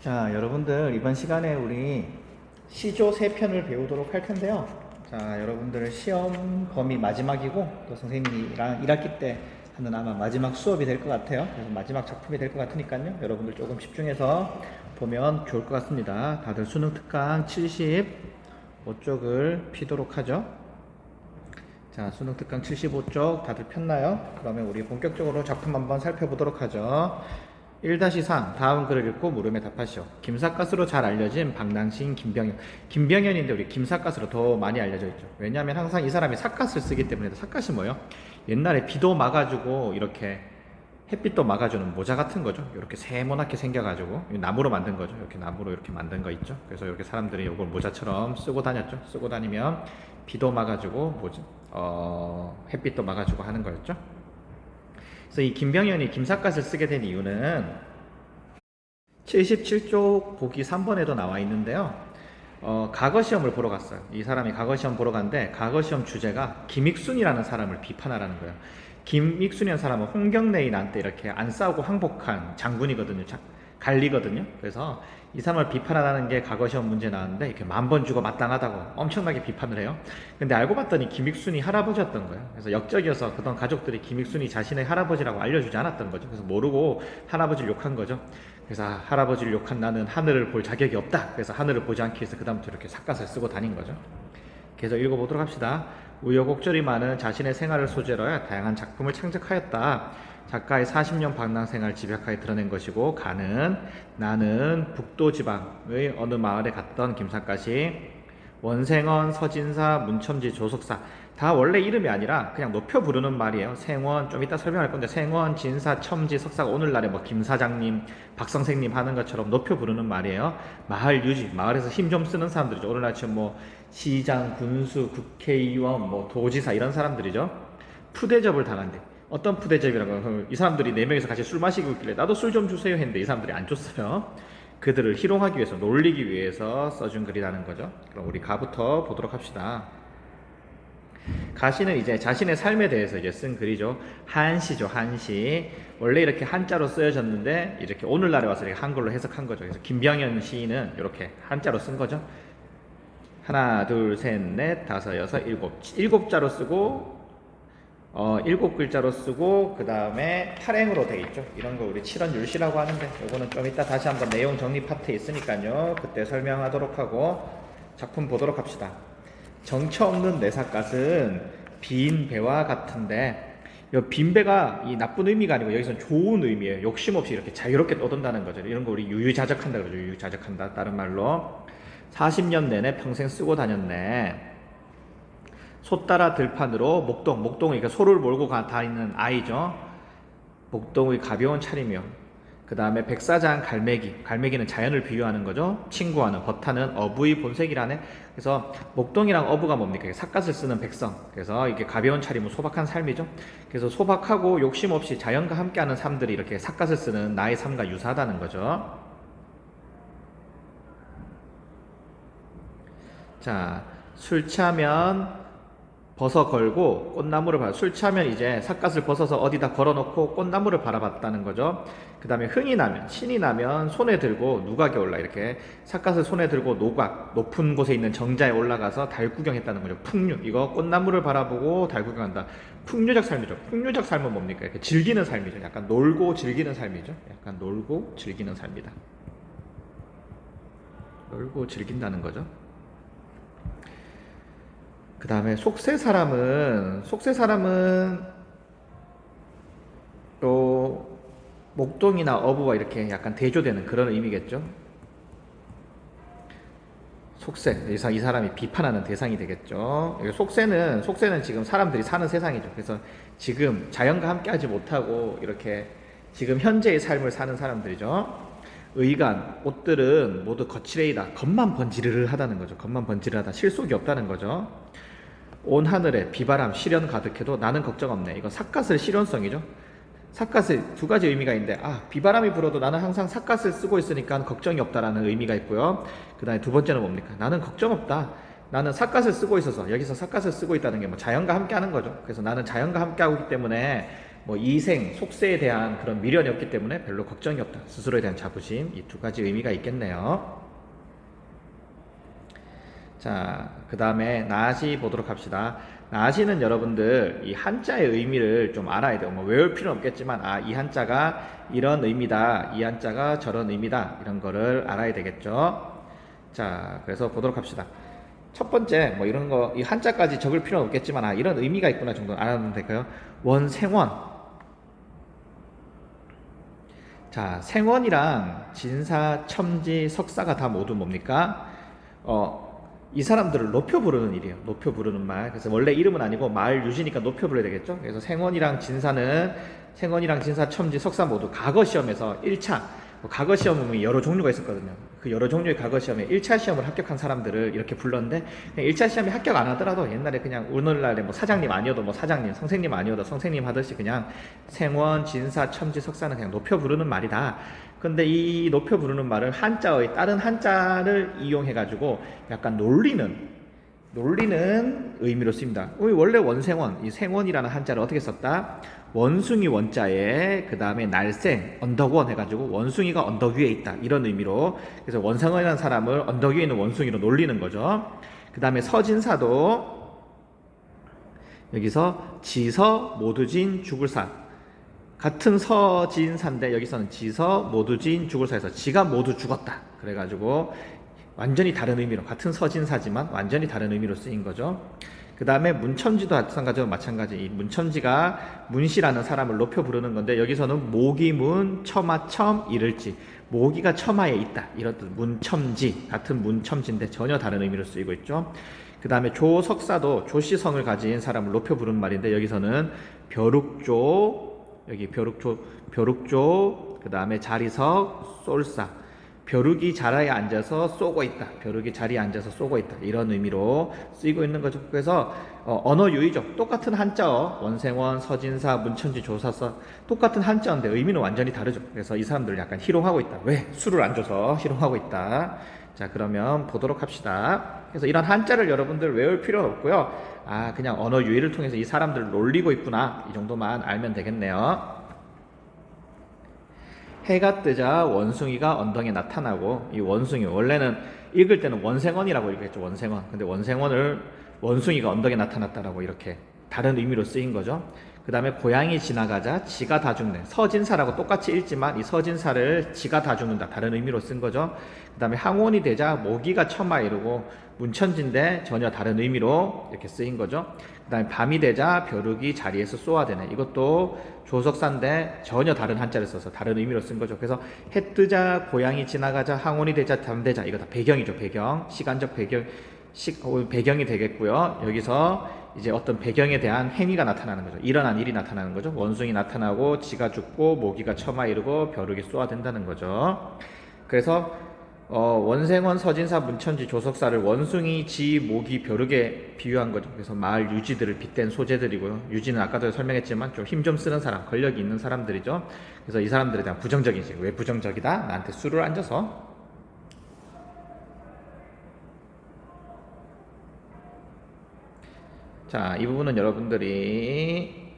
자, 여러분들 이번 시간에 우리 시조 3편을 배우도록 할 텐데요. 자, 여러분들 시험 범위 마지막이고 또 선생님이랑 1학기 때 하는 아마 마지막 수업이 될 것 같아요. 그래서 마지막 작품이 될 것 같으니까요. 여러분들 조금 집중해서 보면 좋을 것 같습니다. 다들 수능 특강 75쪽을 피도록 하죠. 자, 수능 특강 75쪽 다들 폈나요? 그러면 우리 본격적으로 작품 한번 살펴보도록 하죠. 1-3 다음 글을 읽고 물음에 답하시오. 김삿갓으로 잘 알려진 방랑시인 김병현. 김병현인데 우리 김삿갓으로 더 많이 알려져 있죠. 왜냐하면 항상 이 사람이 삿갓을 쓰기 때문에. 삿갓이 뭐예요? 옛날에 비도 막아주고 이렇게 햇빛도 막아주는 모자 같은 거죠. 이렇게 세모나게 생겨가지고 나무로 만든 거죠. 이렇게 나무로 이렇게 만든 거 있죠. 그래서 이렇게 사람들이 이걸 모자처럼 쓰고 다녔죠. 쓰고 다니면 비도 막아주고 햇빛도 막아주고 하는 거였죠. 그래서 이 김병현이 김삿갓을 쓰게 된 이유는 77쪽 보기 3번에도 나와 있는데요. 과거 시험을 보러 갔어요. 이 사람이 과거 시험 보러 갔는데 과거 시험 주제가 김익순이라는 사람을 비판하라는 거예요. 김익순이라는 사람은 홍경래인한테 이렇게 안 싸우고 항복한 장군이거든요. 관리거든요. 그래서 이 사람을 비판하라는 게 과거 시험 문제 나왔는데 이렇게 10,000번 주고 마땅하다고 엄청나게 비판을 해요. 근데 알고 봤더니 김익순이 할아버지였던 거예요. 그래서 역적이어서 그동안 가족들이 김익순이 자신의 할아버지라고 알려주지 않았던 거죠. 그래서 모르고 할아버지를 욕한 거죠. 그래서 할아버지를 욕한 나는 하늘을 볼 자격이 없다. 그래서 하늘을 보지 않기 위해서 그다음부터 이렇게 삿갓을 쓰고 다닌 거죠. 계속 읽어보도록 합시다. 우여곡절이 많은 자신의 생활을 소재로 해 다양한 작품을 창작하였다. 작가의 40년 방랑생활을 집약하여 드러낸 것이고 가는 나는 북도 지방의 어느 마을에 갔던 김삿갓이 원생원, 서진사, 문첨지, 조석사 다 원래 이름이 아니라 그냥 높여 부르는 말이에요. 생원, 좀 이따 설명할 건데 생원, 진사, 첨지, 석사가 오늘날에 뭐 김사장님, 박선생님 하는 것처럼 높여 부르는 말이에요. 마을 유지, 마을에서 힘 좀 쓰는 사람들이죠. 오늘날 지금 뭐 시장, 군수, 국회의원, 뭐 도지사 이런 사람들이죠. 푸대접을 당한대. 어떤 푸대접이라고? 이 사람들이 4명이서 같이 술 마시고 있길래 나도 술 좀 주세요 했는데 이 사람들이 안 줬어요. 그들을 희롱하기 위해서, 놀리기 위해서 써준 글이라는 거죠. 그럼 우리 가부터 보도록 합시다. 가시는 이제 자신의 삶에 대해서 이제 쓴 글이죠. 한시죠, 한시. 원래 이렇게 한자로 쓰여졌는데 이렇게 오늘날에 와서 이렇게 한글로 해석한 거죠. 그래서 김병현 시인은 이렇게 한자로 쓴 거죠. 하나, 둘, 셋, 넷, 다섯, 여섯, 일곱. 7자로 쓰고 7글자로 쓰고 그 다음에 탈행으로 되어 있죠. 이런 거 우리 7원 율시라고 하는데 요거는 좀 이따 다시 한번 내용 정리 파트에 있으니까요. 그때 설명하도록 하고 작품 보도록 합시다. 정처 없는 내 삿갓은 빈 배와 같은데 이 빈 배가 이 나쁜 의미가 아니고 여기서는 좋은 의미예요. 욕심 없이 이렇게 자유롭게 떠돈다는 거죠. 이런 거 우리 유유자적한다 그러죠. 유유자적한다. 다른 말로 40년 내내 평생 쓰고 다녔네. 소 따라 들판으로 목동이 그러니까 소를 몰고 다니는 아이죠. 목동의 가벼운 차림이요. 그 다음에 백사장 갈매기는 자연을 비유하는 거죠. 친구하는 버타는 어부의 본색이라네. 그래서 목동이랑 어부가 뭡니까? 삿갓을 쓰는 백성. 그래서 이게 가벼운 차림은 소박한 삶이죠. 그래서 소박하고 욕심 없이 자연과 함께하는 삶들이 이렇게 삿갓을 쓰는 나의 삶과 유사하다는 거죠. 자, 술 취하면 벗어 걸고 꽃나무를 술 취하면 이제 삿갓을 벗어서 어디다 걸어놓고 꽃나무를 바라봤다는 거죠. 그 다음에 흥이 나면 신이 나면 손에 들고 누각에 올라 이렇게 삿갓을 손에 들고 노각 높은 곳에 있는 정자에 올라가서 달 구경했다는 거죠. 풍류 이거 꽃나무를 바라보고 달 구경한다. 풍류적 삶이죠. 풍류적 삶은 뭡니까? 이렇게 즐기는 삶이죠. 약간 놀고 즐기는 삶이죠. 약간 놀고 즐기는 삶이다. 놀고 즐긴다는 거죠. 그 다음에 속세 사람은 또 목동이나 어부와 이렇게 약간 대조되는 그런 의미겠죠. 속세 이 사람이 비판하는 대상이 되겠죠. 속세는 지금 사람들이 사는 세상이죠. 그래서 지금 자연과 함께하지 못하고 이렇게 지금 현재의 삶을 사는 사람들이죠. 의간 옷들은 모두 거칠레이다. 겉만 번지르르하다는 거죠. 겉만 번지르르하다. 실속이 없다는 거죠. 온 하늘에 비바람 시련 가득해도 나는 걱정 없네. 이건 삿갓의 실현성이죠. 삿갓의 두 가지 의미가 있는데 비바람이 불어도 나는 항상 삿갓을 쓰고 있으니까 걱정이 없다라는 의미가 있고요. 그 다음에 두 번째는 뭡니까? 나는 걱정 없다. 나는 삿갓을 쓰고 있어서 여기서 삿갓을 쓰고 있다는 게 뭐 자연과 함께 하는 거죠. 그래서 나는 자연과 함께 하고 있기 때문에 뭐 이생, 속세에 대한 그런 미련이 없기 때문에 별로 걱정이 없다. 스스로에 대한 자부심, 이 두 가지 의미가 있겠네요. 자, 그 다음에 나시 보도록 합시다. 나시는 여러분들 이 한자의 의미를 좀 알아야 돼요. 뭐 외울 필요는 없겠지만, 아, 이 한자가 이런 의미다, 이 한자가 저런 의미다, 이런 거를 알아야 되겠죠. 자, 그래서 보도록 합시다. 첫 번째, 뭐 이런 거, 이 한자까지 적을 필요는 없겠지만, 아, 이런 의미가 있구나 정도는 알아두면 될까요? 원생원. 자, 생원이랑 진사, 첨지, 석사가 다 모두 뭡니까? 이 사람들을 높여 부르는 일이에요. 높여 부르는 말. 그래서 원래 이름은 아니고 말 유지니까 높여 부르야 되겠죠. 그래서 생원이랑 진사, 첨지, 석사 모두 과거 시험에서 1차, 과거 시험은 여러 종류가 있었거든요. 그 여러 종류의 과거 시험에 1차 시험을 합격한 사람들을 이렇게 불렀는데, 그냥 1차 시험에 합격 안 하더라도 옛날에 그냥 오늘날에 뭐 사장님 아니어도 뭐 사장님, 선생님 아니어도 선생님 하듯이 그냥 생원, 진사, 첨지, 석사는 그냥 높여 부르는 말이다. 근데 이 높여 부르는 말을 한자의 다른 한자를 이용해 가지고 약간 놀리는 의미로 씁니다. 원래 원생원, 이 생원이라는 한자를 어떻게 썼다? 원숭이 원자에 그 다음에 날생, 언덕원 해가지고 원숭이가 언덕 위에 있다, 이런 의미로. 그래서 원생원이라는 사람을 언덕 위에 있는 원숭이로 놀리는 거죠. 그 다음에 서진사도 여기서 지서 모두진 죽을사, 같은 서진사인데 여기서는 지서 모두진 죽을사에서 지가 모두 죽었다, 그래가지고 완전히 다른 의미로, 같은 서진사지만 완전히 다른 의미로 쓰인 거죠. 그 다음에 문첨지도 마찬가지. 이 문첨지가 문씨라는 사람을 높여 부르는 건데, 여기서는 모기문, 처마첨, 이를지, 모기가 처마에 있다, 이런 뜻. 문첨지, 같은 문첨지인데 전혀 다른 의미로 쓰이고 있죠. 그 다음에 조석사도 조씨성을 가진 사람을 높여 부르는 말인데, 여기서는 벼룩조, 여기 벼룩조, 그 다음에 자리석, 쏠사, 벼룩이 자리에 앉아서 쏘고 있다, 벼룩이 자리에 앉아서 쏘고 있다, 이런 의미로 쓰이고 있는 거죠. 그래서 언어 유의죠. 똑같은 한자어, 원생원, 서진사, 문천지, 조사서, 똑같은 한자어인데 의미는 완전히 다르죠. 그래서 이 사람들을 약간 희롱하고 있다. 왜? 술을 안 줘서 희롱하고 있다. 자, 그러면 보도록 합시다. 그래서 이런 한자를 여러분들 외울 필요는 없고요. 아, 그냥 언어 유의를 통해서 이 사람들을 놀리고 있구나, 이 정도만 알면 되겠네요. 해가 뜨자 원숭이가 언덕에 나타나고, 이 원숭이, 원래는 읽을 때는 원생원이라고 읽겠죠. 원생원. 근데 원생원을 원숭이가 언덕에 나타났다라고 이렇게 다른 의미로 쓰인 거죠. 그 다음에 고양이 지나가자 지가 다 죽네. 서진사라고 똑같이 읽지만 이 서진사를 지가 다 죽는다, 다른 의미로 쓴 거죠. 그 다음에 항원이 되자 모기가 처마 이르고, 문천지인데 전혀 다른 의미로 이렇게 쓰인 거죠. 그 다음에 밤이 되자 벼룩이 자리에서 쏘아대네. 이것도 조석사인데 전혀 다른 한자를 써서 다른 의미로 쓴 거죠. 그래서 해 뜨자, 고양이 지나가자, 항원이 되자, 잠되자, 이거 다 배경이죠. 배경, 시간적 배경이 되겠고요. 여기서 이제 어떤 배경에 대한 행위가 나타나는 거죠. 일어난 일이 나타나는 거죠. 원숭이 나타나고, 지가 죽고, 모기가 처마 이르고, 벼룩이 쏘아댄다는 거죠. 그래서 원생원, 서진사, 문천지, 조석사를 원숭이, 지, 모기, 벼룩에 비유한 거죠. 그래서 마을 유지들을 빗댄 소재들이고요. 유지는 아까도 설명했지만 좀 힘 좀 쓰는 사람, 권력이 있는 사람들이죠. 그래서 이 사람들에 대한 부정적인 식. 왜 부정적이다? 나한테 술을 안 줘서. 자, 이 부분은 여러분들이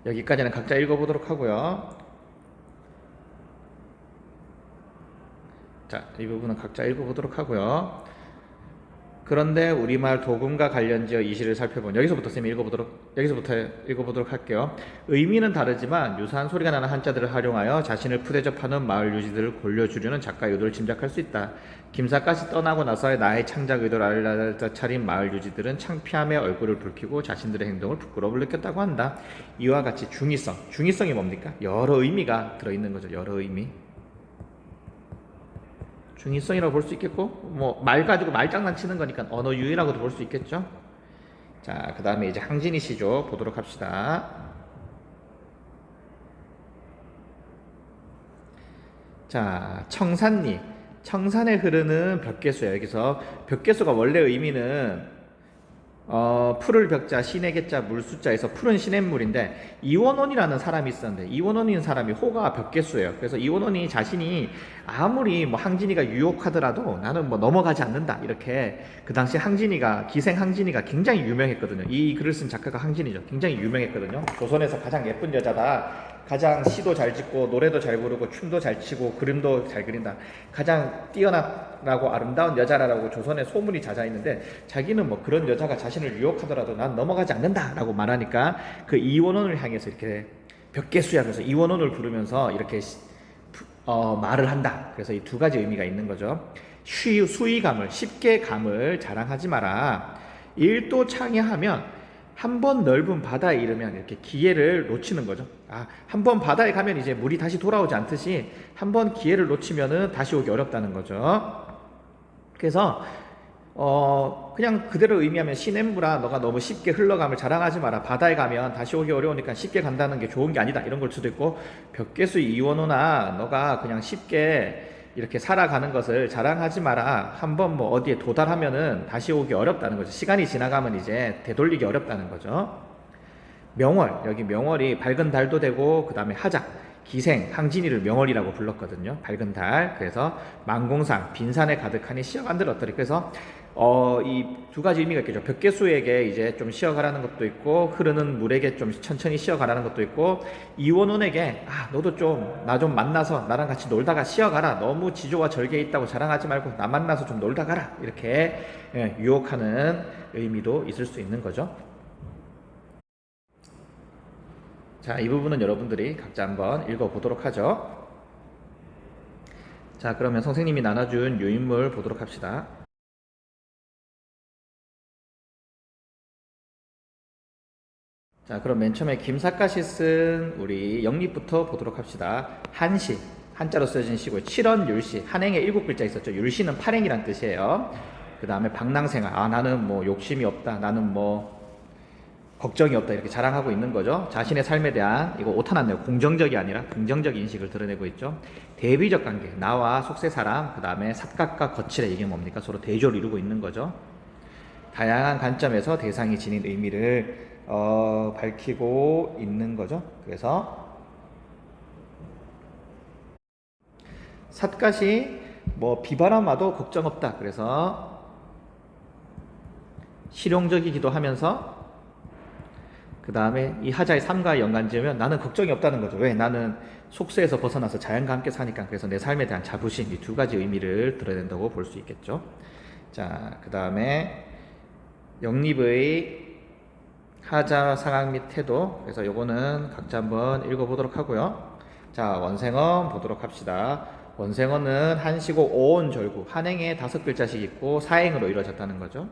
여기까지는 각자 읽어보도록 하고요. 자, 이 부분은 각자 읽어보도록 하고요. 그런데 우리말 도금과 관련지어 이 시를 살펴본, 여기서부터 읽어보도록 할게요. 의미는 다르지만 유사한 소리가 나는 한자들을 활용하여 자신을 푸대접하는 마을 유지들을 골려주려는 작가의 의도를 짐작할 수 있다. 김사까지 떠나고 나서의 나의 창작 의도를 알려차린 마을 유지들은 창피함에 얼굴을 붉히고 자신들의 행동을 부끄러움을 느꼈다고 한다. 이와 같이 중의성이 뭡니까? 여러 의미가 들어있는 거죠. 여러 의미. 중의성이라고 볼 수 있겠고, 뭐 말 가지고 말장난치는 거니까 언어 유희라고도 볼 수 있겠죠. 자, 그 다음에 이제 항진이 시조 보도록 합시다. 자, 청산리, 청산에 흐르는 벽계수예요. 여기서 벽계수가 원래 의미는 풀을 벽자, 신의 개자, 물숫자에서 풀은 시냇물인데 이원원이라는 사람이 있었는데 이원원인 사람이 호가 벽개수예요. 그래서 이원원이 자신이 아무리 뭐 항진이가 유혹하더라도 나는 뭐 넘어가지 않는다 이렇게 그 당시 항진이가 기생 항진이가 굉장히 유명했거든요. 이 글을 쓴 작가가 항진이죠. 굉장히 유명했거든요. 조선에서 가장 예쁜 여자다. 가장 시도 잘 짓고 노래도 잘 부르고 춤도 잘 추고 그림도 잘 그린다. 가장 뛰어나고 아름다운 여자라고 조선에 소문이 자자했는데 자기는 뭐 그런 여자가 자신을 유혹하더라도 난 넘어가지 않는다라고 말하니까 그 이원원을 향해서 이렇게 벽개수야 그래서 이원원을 부르면서 이렇게 말을 한다. 그래서 이 두 가지 의미가 있는 거죠. 수의감을 쉽게 감을 자랑하지 마라. 일도 창의하면 한 번 넓은 바다에 이르면 이렇게 기회를 놓치는 거죠. 한 번 바다에 가면 이제 물이 다시 돌아오지 않듯이 한 번 기회를 놓치면은 다시 오기 어렵다는 거죠. 그래서 그냥 그대로 의미하면 시냇물아 너가 너무 쉽게 흘러감을 자랑하지 마라. 바다에 가면 다시 오기 어려우니까 쉽게 간다는 게 좋은 게 아니다. 이런 걸 수도 있고 벽개수 이원호나 너가 그냥 쉽게 이렇게 살아가는 것을 자랑하지 마라. 한번 뭐 어디에 도달하면은 다시 오기 어렵다는 거죠. 시간이 지나가면 이제 되돌리기 어렵다는 거죠. 명월, 여기 명월이 밝은 달도 되고 그 다음에 하작, 기생, 항진이를 명월이라고 불렀거든요. 밝은 달. 그래서 만공상, 빈산에 가득하니 쉬어간들 어떠리. 그래서 이 두 가지 의미가 있겠죠. 벽개수에게 이제 좀 쉬어가라는 것도 있고 흐르는 물에게 좀 천천히 쉬어가라는 것도 있고 이원원에게 너도 좀 나 좀 만나서 나랑 같이 놀다가 쉬어가라. 너무 지조와 절개에 있다고 자랑하지 말고 나 만나서 좀 놀다 가라. 이렇게 유혹하는 의미도 있을 수 있는 거죠. 자, 이 부분은 여러분들이 각자 한번 읽어보도록 하죠. 자, 그러면 선생님이 나눠준 유인물 보도록 합시다. 자, 그럼 맨 처음에 김삿갓이 쓴 우리 영립부터 보도록 합시다. 한시, 한자로 쓰여진 시고요. 칠언율시, 한행에 7글자 있었죠. 율시는 팔행이란 뜻이에요. 그 다음에 방랑생활, 나는 뭐 욕심이 없다, 나는 뭐 걱정이 없다 이렇게 자랑하고 있는 거죠. 자신의 삶에 대한 이거 오타났네요. 공정적이 아니라 긍정적 인식을 드러내고 있죠. 대비적 관계, 나와 속세 사람, 그 다음에 삿갓과 거칠의 이게 뭡니까? 서로 대조를 이루고 있는 거죠. 다양한 관점에서 대상이 지닌 의미를 밝히고 있는 거죠. 그래서 삿갓이 뭐 비바람 와도 걱정 없다. 그래서 실용적이기도 하면서 그 다음에 이 하자의 삶과 연관지으면 나는 걱정이 없다는 거죠. 왜? 나는 속세에서 벗어나서 자연과 함께 사니까. 그래서 내 삶에 대한 자부심, 이 두 가지 의미를 드러낸다고 볼 수 있겠죠. 자, 그 다음에 영립의 하자 상황 및 태도. 그래서 요거는 각자 한번 읽어보도록 하고요. 자, 원생언 보도록 합시다. 원생언은 한시고 오온절구, 한행에 5글자씩 있고 사행으로 이루어졌다는 거죠.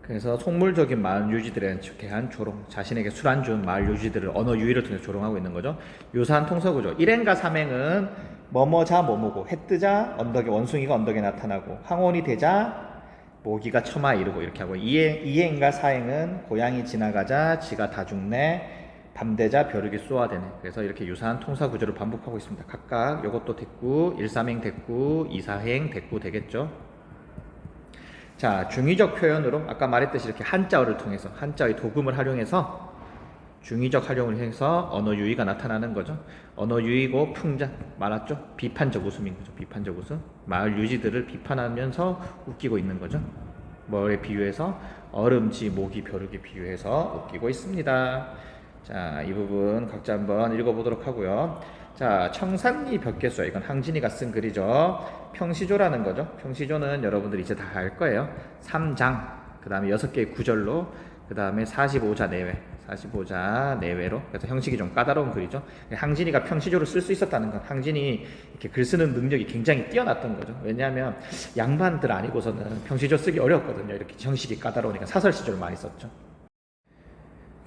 그래서 속물적인 마을 유지들에 대한 조롱, 자신에게 술 안 준 마을 유지들을 언어 유희를 통해 조롱하고 있는 거죠. 유사한 통서구조, 1행과 3행은 뭐뭐자 뭐뭐고, 해 뜨자 언덕에 원숭이가 언덕에 나타나고, 황혼이 되자 모기가 처마에 이르고 이렇게 하고, 2행과 4행은 고양이 지나가자 지가 다 죽네, 밤되자 벼룩이 쏘아대네. 그래서 이렇게 유사한 통사 구조를 반복하고 있습니다. 각각 이것도 됐고 1, 3행 됐고 2, 4행 됐고 되겠죠. 자, 중의적 표현으로 아까 말했듯이 이렇게 한자어를 통해서 한자의 도금을 활용해서 중의적 활용을 해서 언어 유희가 나타나는 거죠. 언어 유희고 풍자 말았죠. 비판적 웃음인 거죠. 비판적 웃음. 마을 유지들을 비판하면서 웃기고 있는 거죠. 뭐에 비유해서 얼음지 모기 벼룩에 비유해서 웃기고 있습니다. 자, 이 부분 각자 한번 읽어보도록 하고요. 자, 청산리 벽개수야. 이건 항진이가 쓴 글이죠. 평시조라는 거죠. 평시조는 여러분들이 이제 다 알 거예요. 3장, 그 다음에 6개의 구절로, 그 다음에 45자 내외, 45자 내외로. 그래서 형식이 좀 까다로운 글이죠. 항진이가 평시조를 쓸 수 있었다는 건 항진이 이렇게 글 쓰는 능력이 굉장히 뛰어났던 거죠. 왜냐하면 양반들 아니고서는 평시조 쓰기 어렵거든요. 이렇게 형식이 까다로우니까 사설시조를 많이 썼죠.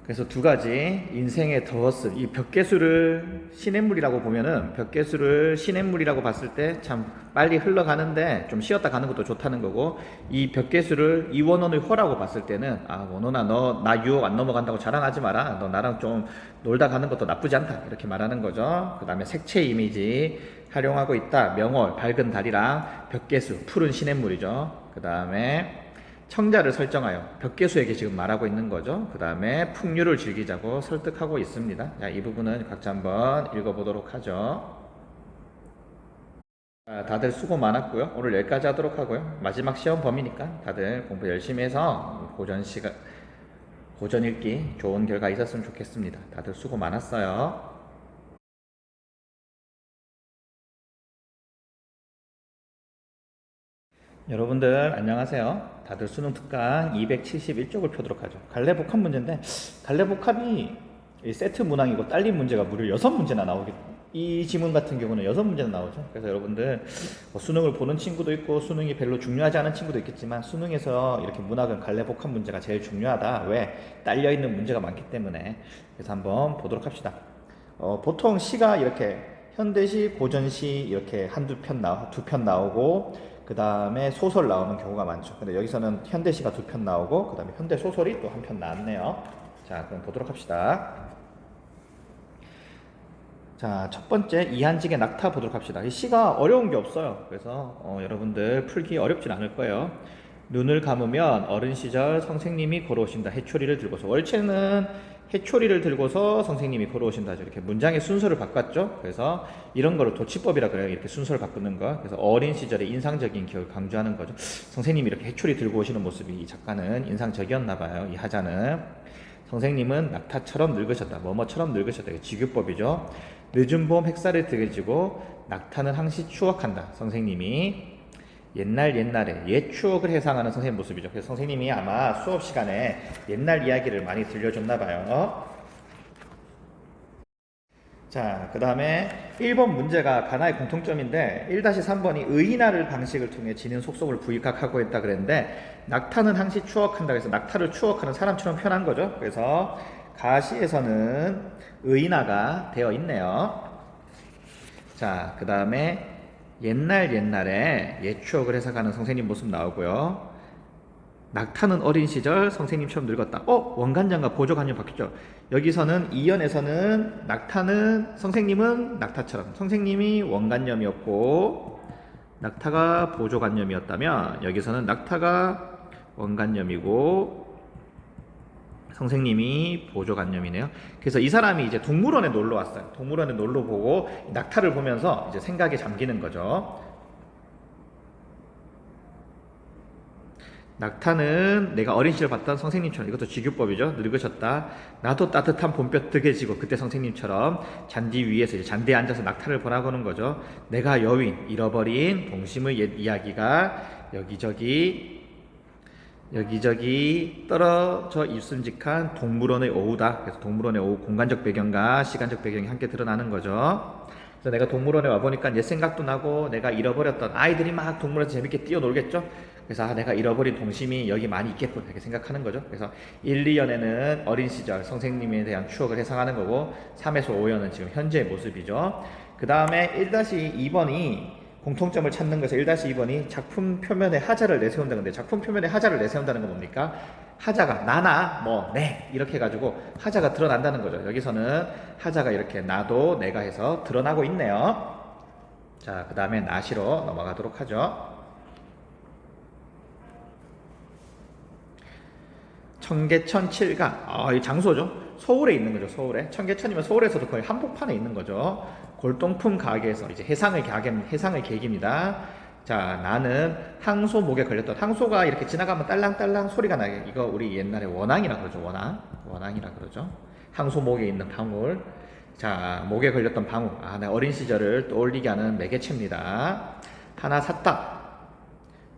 그래서 두 가지 인생의 덫을, 이 벽개수를 시냇물이라고 보면은 벽개수를 시냇물이라고 봤을 때 참 빨리 흘러가는데 좀 쉬었다 가는 것도 좋다는 거고, 이 벽개수를 이원원의 호라고 봤을 때는 원원아 너 나 유혹 안 넘어간다고 자랑하지 마라, 너 나랑 좀 놀다 가는 것도 나쁘지 않다 이렇게 말하는 거죠. 그 다음에 색채 이미지 활용하고 있다. 명월 밝은 달이랑 벽개수 푸른 시냇물이죠. 그 다음에 청자를 설정하여 벽계수에게 지금 말하고 있는 거죠. 그 다음에 풍류를 즐기자고 설득하고 있습니다. 자, 이 부분은 각자 한번 읽어보도록 하죠. 자, 다들 수고 많았고요. 오늘 여기까지 하도록 하고요. 마지막 시험 범위니까 다들 공부 열심히 해서 고전 읽기 좋은 결과 있었으면 좋겠습니다. 다들 수고 많았어요. 여러분들 안녕하세요. 다들 수능 특강 271쪽을 펴도록 하죠. 갈래복합 문제인데 갈래복합이 세트 문항이고 딸린 문제가 무려 6문제나 나오거든요. 이 지문 같은 경우는 6문제나 나오죠. 그래서 여러분들 수능을 보는 친구도 있고 수능이 별로 중요하지 않은 친구도 있겠지만 수능에서 이렇게 문학은 갈래복합 문제가 제일 중요하다. 왜? 딸려있는 문제가 많기 때문에. 그래서 한번 보도록 합시다. 보통 시가 이렇게 현대시, 고전시 이렇게 두 편 나오고 그 다음에 소설 나오는 경우가 많죠. 근데 여기서는 현대시가 2편 나오고 그 다음에 현대 소설이 또 1편 나왔네요. 자, 그럼 보도록 합시다. 자, 첫 번째 이한직의 낙타 보도록 합시다. 이 시가 어려운 게 없어요. 그래서 여러분들 풀기 어렵진 않을 거예요. 눈을 감으면 어린 시절 선생님이 걸어오신다. 해초리를 들고서. 월체는 해초리를 들고서 선생님이 걸어오신다. 이렇게 문장의 순서를 바꿨죠. 그래서 이런 거를 도치법이라 그래요. 이렇게 순서를 바꾸는 거. 그래서 어린 시절의 인상적인 기억을 강조하는 거죠. 선생님이 이렇게 해초리 들고 오시는 모습이 이 작가는 인상적이었나 봐요. 이 하자는. 선생님은 낙타처럼 늙으셨다. 뭐뭐처럼 늙으셨다. 이게 직유법이죠. 늦은 봄 햇살을 드게지고 낙타는 항시 추억한다. 선생님이 옛날에 옛 추억을 해상하는 선생님 모습이죠. 그래서 선생님이 아마 수업 시간에 옛날 이야기를 많이 들려줬나 봐요. 자, 그 다음에 1번 문제가 가나의 공통점인데 1-3번이 의인화를 방식을 통해 지닌 속속을 부익학하고 있다 그랬는데 낙타는 항시 추억한다. 그래서 낙타를 추억하는 사람처럼 표현한 거죠. 그래서 가시에서는 의인화가 되어 있네요. 자, 그 다음에 옛날에 옛 추억을 해석하는 선생님 모습 나오고요. 낙타는 어린 시절 선생님처럼 늙었다. 원간장과 보조관념 바뀌었죠. 여기서는 이연에서는 낙타는 선생님은 낙타처럼 선생님이 원간념이었고 낙타가 보조관념이었다면 여기서는 낙타가 원간념이고 선생님이 보조관념이네요. 그래서 이 사람이 이제 동물원에 놀러 왔어요. 동물원에 놀러 보고 낙타를 보면서 이제 생각에 잠기는 거죠. 낙타는 내가 어린 시절 봤던 선생님처럼, 이것도 직유법이죠. 늙으셨다. 나도 따뜻한 봄볕 뜨개지고 그때 선생님처럼 잔디 위에서 이제 잔디에 앉아서 낙타를 보라고는 거죠. 내가 여윈 잃어버린 동심의 옛 이야기가 여기저기 떨어져 있음직한 동물원의 오후다. 그래서 동물원의 오후 공간적 배경과 시간적 배경이 함께 드러나는 거죠. 그래서 내가 동물원에 와보니까 옛 생각도 나고 내가 잃어버렸던 아이들이 막 동물원에서 재밌게 뛰어놀겠죠. 그래서 내가 잃어버린 동심이 여기 많이 있겠구나 이렇게 생각하는 거죠. 그래서 1, 2연에는 어린 시절 선생님에 대한 추억을 해상하는 거고 3에서 5연은 지금 현재의 모습이죠. 그 다음에 1-2번이 공통점을 찾는 것에서 1-2번이 작품 표면에 하자를 내세운다는 건데 작품 표면에 하자를 내세운다는 건 뭡니까? 하자가 나나 네 이렇게 해가지고 하자가 드러난다는 거죠. 여기서는 하자가 이렇게 나도 내가 해서 드러나고 있네요. 자, 그 다음에 나시로 넘어가도록 하죠. 청계천 7가 이 장소죠. 서울에 있는 거죠. 서울에. 청계천이면 서울에서도 거의 한복판에 있는 거죠. 골동품 가게에서 이제 해상의 계기입니다. 자, 나는 항소 목에 걸렸던, 항소가 이렇게 지나가면 딸랑딸랑 소리가 나게, 이거 우리 옛날에 원앙이라 그러죠. 원앙이라 그러죠. 항소 목에 있는 방울. 자, 목에 걸렸던 방울. 내 어린 시절을 떠올리게 하는 매개체입니다. 하나 샀다.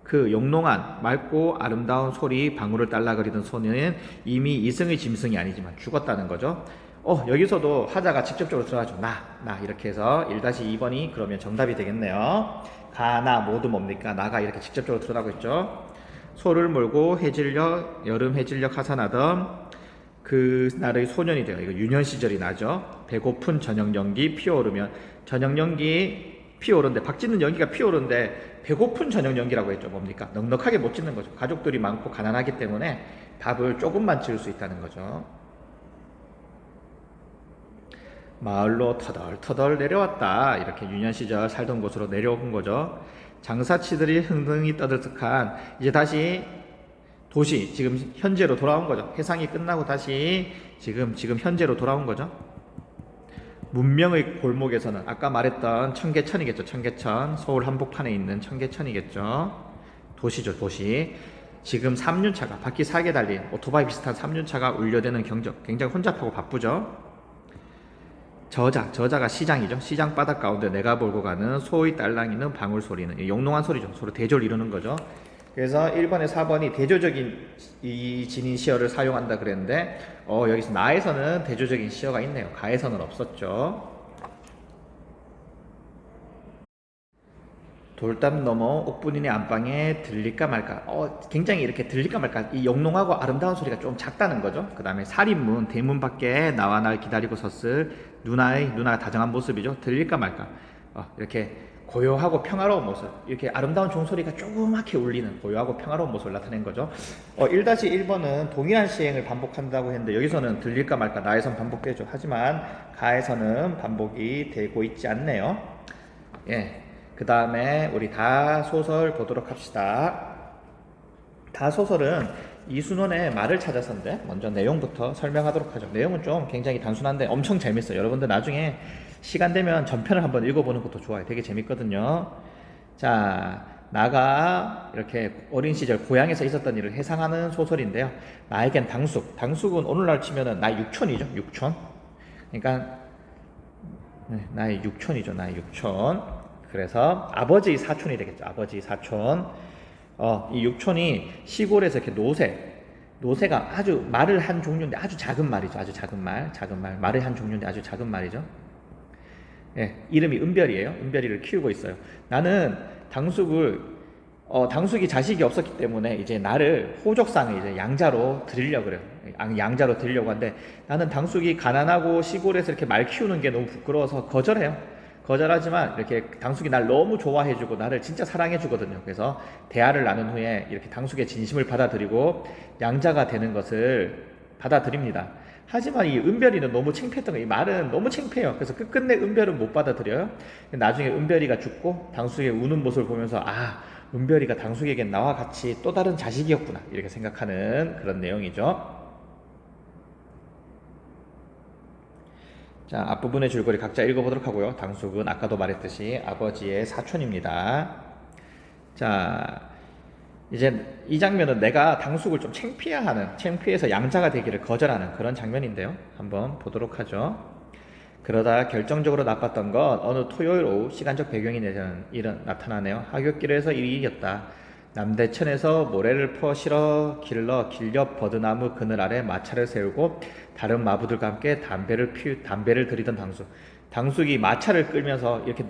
그 영롱한 맑고 아름다운 소리 방울을 딸라거리던 소녀는 이미 이승의 짐승이 아니지만 죽었다는 거죠. 여기서도 하자가 직접적으로 들어가죠. 나 이렇게 해서 1-2번이 그러면 정답이 되겠네요. 가나 모두 뭡니까? 나가 이렇게 직접적으로 드러나고 있죠. 소를 몰고 여름 해질녘 하산하던 그날의 소년이 돼요. 이거 유년 시절이 나죠. 배고픈 저녁 연기 피어오르면, 저녁 연기 피어오르는데 박짓는 연기가 피어오르는데 배고픈 저녁 연기라고 했죠. 뭡니까? 넉넉하게 못 짓는 거죠. 가족들이 많고 가난하기 때문에 밥을 조금만 지을 수 있다는 거죠. 마을로 터덜터덜 내려왔다. 이렇게 유년 시절 살던 곳으로 내려온 거죠. 장사치들이 흥흥이 떠들썩한, 이제 다시 도시, 지금 현재로 돌아온 거죠. 해상이 끝나고 다시 지금 현재로 돌아온 거죠. 문명의 골목에서는 아까 말했던 청계천이겠죠. 청계천, 서울 한복판에 있는 청계천이겠죠. 도시죠, 도시. 지금 3륜차가 바퀴 4개 달린 오토바이 비슷한 3륜차가 울려대는 경적, 굉장히 혼잡하고 바쁘죠. 저자가 시장이죠. 시장 바닥 가운데 내가 몰고 가는 소의 딸랑이는 방울 소리는 영롱한 소리죠. 서로 대조를 이루는 거죠. 그래서 1번에 4번이 대조적인 이 진인 시어를 사용한다 그랬는데 여기서 나에서는 대조적인 시어가 있네요. 가에서는 없었죠. 돌담 넘어 옥분이네 안방에 들릴까 말까. 굉장히 이렇게 들릴까 말까. 이 영롱하고 아름다운 소리가 좀 작다는 거죠. 그 다음에 살인문, 대문 밖에 나와 날 기다리고 섰을 누나가 다정한 모습이죠. 들릴까 말까. 이렇게 고요하고 평화로운 모습. 이렇게 아름다운 종소리가 조그맣게 울리는 고요하고 평화로운 모습을 나타낸 거죠. 1-1번은 동일한 시행을 반복한다고 했는데 여기서는 들릴까 말까 나에선 반복되죠. 하지만 가에서는 반복이 되고 있지 않네요. 예. 그 다음에 우리 다소설 보도록 합시다. 다소설은 이순원의 말을 찾아서인데 먼저 내용부터 설명하도록 하죠. 내용은 좀 굉장히 단순한데 엄청 재밌어요. 여러분들 나중에 시간 되면 전편을 한번 읽어보는 것도 좋아요. 되게 재밌거든요. 자, 나가 이렇게 어린 시절 고향에서 있었던 일을 회상하는 소설인데요. 나에겐 당숙은 오늘날 치면은 나의 육촌이죠. 육촌. 그러니까 나의 육촌이죠. 나의 육촌. 그래서 아버지의 사촌이 되겠죠. 아버지의 사촌. 이 육촌이 시골에서 이렇게 노새가 아주 말을 한 종류인데 아주 작은 말이죠. 아주 작은 말. 말을 한 종류인데 아주 작은 말이죠. 예, 이름이 은별이에요. 은별이를 키우고 있어요. 나는 당숙이 자식이 없었기 때문에 이제 나를 호족상에 이제 양자로 드리려고 그래요. 양자로 드리려고 하는데 나는 당숙이 가난하고 시골에서 이렇게 말 키우는 게 너무 부끄러워서 거절하지만 이렇게 당숙이 날 너무 좋아해주고 나를 진짜 사랑해주거든요. 그래서 대화를 나눈 후에 이렇게 당숙의 진심을 받아들이고 양자가 되는 것을 받아들입니다. 하지만 이 은별이는 너무 창피했던 거예요. 이 말은 너무 창피해요. 그래서 끝끝내 은별은 못 받아들여요. 나중에 은별이가 죽고 당숙의 우는 모습을 보면서 은별이가 당숙에겐 나와 같이 또 다른 자식이었구나 이렇게 생각하는 그런 내용이죠. 자, 앞부분의 줄거리 각자 읽어보도록 하고요. 당숙은 아까도 말했듯이 아버지의 사촌입니다. 자, 이제 이 장면은 내가 당숙을 좀 창피해서 양자가 되기를 거절하는 그런 장면인데요. 한번 보도록 하죠. 그러다 결정적으로 나빴던 건 어느 토요일 오후 시간적 배경이 되는 일은 나타나네요. 하굣길에서 일이었다. 남대천에서 모래를 퍼 실어 길러 길옆 버드나무 그늘 아래 마차를 세우고 다른 마부들과 함께 담배를 들이던 당숙이 마차를 끌면서 이렇게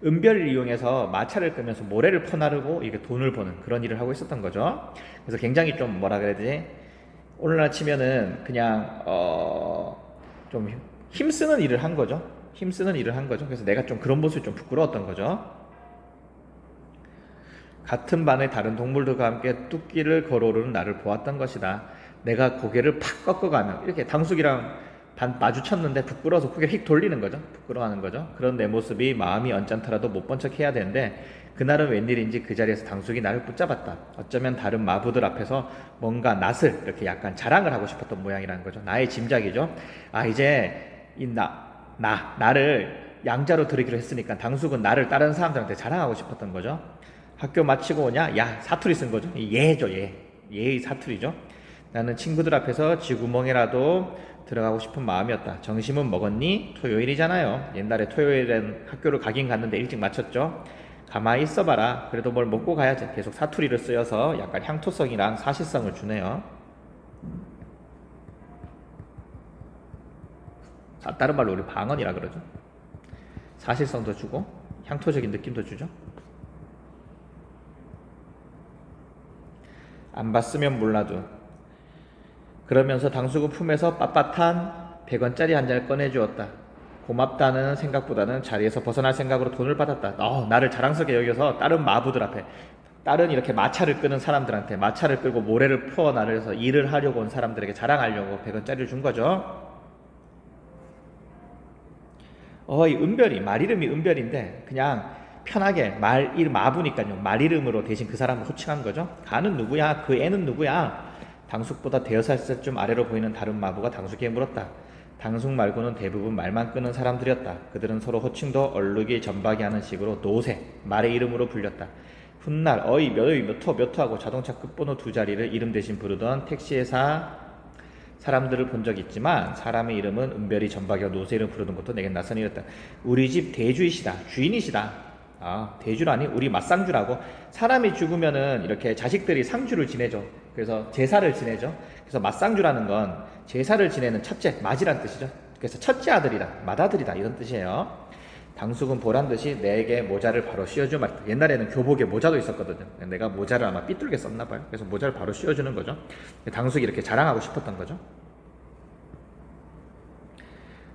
은별을 이용해서 마차를 끌면서 모래를 퍼나르고 이렇게 돈을 버는 그런 일을 하고 있었던 거죠. 그래서 굉장히 좀 뭐라 그래야 되지? 오늘날 치면은 그냥 좀 힘쓰는 일을 한 거죠. 그래서 내가 좀 그런 모습이 좀 부끄러웠던 거죠. 같은 반의 다른 동물들과 함께 뚝길을 걸어오르는 나를 보았던 것이다. 내가 고개를 팍 꺾어가며 이렇게 당숙이랑 마주쳤는데 부끄러워서 고개를 휙 돌리는 거죠. 부끄러워하는 거죠. 그런 내 모습이 마음이 언짢더라도 못 본 척 해야 되는데 그날은 웬일인지 그 자리에서 당숙이 나를 붙잡았다. 어쩌면 다른 마부들 앞에서 뭔가 낯을 이렇게 약간 자랑을 하고 싶었던 모양이라는 거죠. 나의 짐작이죠. 이제 나를 양자로 들이기로 했으니까 당숙은 나를 다른 사람들한테 자랑하고 싶었던 거죠. 학교 마치고 오냐? 야, 사투리 쓴 거죠. 예죠, 예. 예의 사투리죠. 나는 친구들 앞에서 쥐구멍에라도 들어가고 싶은 마음이었다. 점심은 먹었니? 토요일이잖아요. 옛날에 토요일엔 학교를 가긴 갔는데 일찍 마쳤죠. 가만히 있어봐라. 그래도 뭘 먹고 가야지. 계속 사투리를 쓰여서 약간 향토성이랑 사실성을 주네요. 다른 말로 우리 방언이라 그러죠. 사실성도 주고 향토적인 느낌도 주죠. 안 봤으면 몰라도. 그러면서 당숙은 품에서 빳빳한 100원짜리 한 장을 꺼내주었다. 고맙다는 생각보다는 자리에서 벗어날 생각으로 돈을 받았다. 나를 자랑스럽게 여겨서 다른 마부들 앞에, 다른 이렇게 마차를 끄는 사람들한테, 마차를 끌고 모래를 퍼 나르서 일을 하려고 온 사람들에게 자랑하려고 100원짜리를 준 거죠. 이 은별이, 말 이름이 은별인데 그냥 편하게 말 이름 마부니까요. 말 이름으로 대신 그 사람을 호칭한 거죠. 가는 누구야? 그 애는 누구야? 당숙보다 대여섯 살쯤 아래로 보이는 다른 마부가 당숙에게 물었다. 당숙 말고는 대부분 말만 끄는 사람들이었다. 그들은 서로 호칭도 얼룩이 전박이 하는 식으로 노새, 말의 이름으로 불렸다. 훗날 어이 몇 호 하고 자동차 끝번호 두 자리를 이름 대신 부르던 택시회사 사람들을 본 적 있지만 사람의 이름은 은별이 전박이와 노새 이름 부르는 것도 내겐 낯선 일이었다. 우리 집 대주이시다. 주인이시다. 아, 대주라니? 우리 맞상주라고. 사람이 죽으면은 이렇게 자식들이 상주를 지내죠. 그래서 제사를 지내죠. 그래서 맞상주라는 건 제사를 지내는 첫째, 맞이란 뜻이죠. 그래서 첫째 아들이다, 맏아들이다 이런 뜻이에요. 당숙은 보란 듯이 내게 모자를 바로 씌워주며 말했다. 옛날에는 교복에 모자도 있었거든요. 내가 모자를 아마 삐뚤게 썼나 봐요. 그래서 모자를 바로 씌워주는 거죠. 당숙이 이렇게 자랑하고 싶었던 거죠.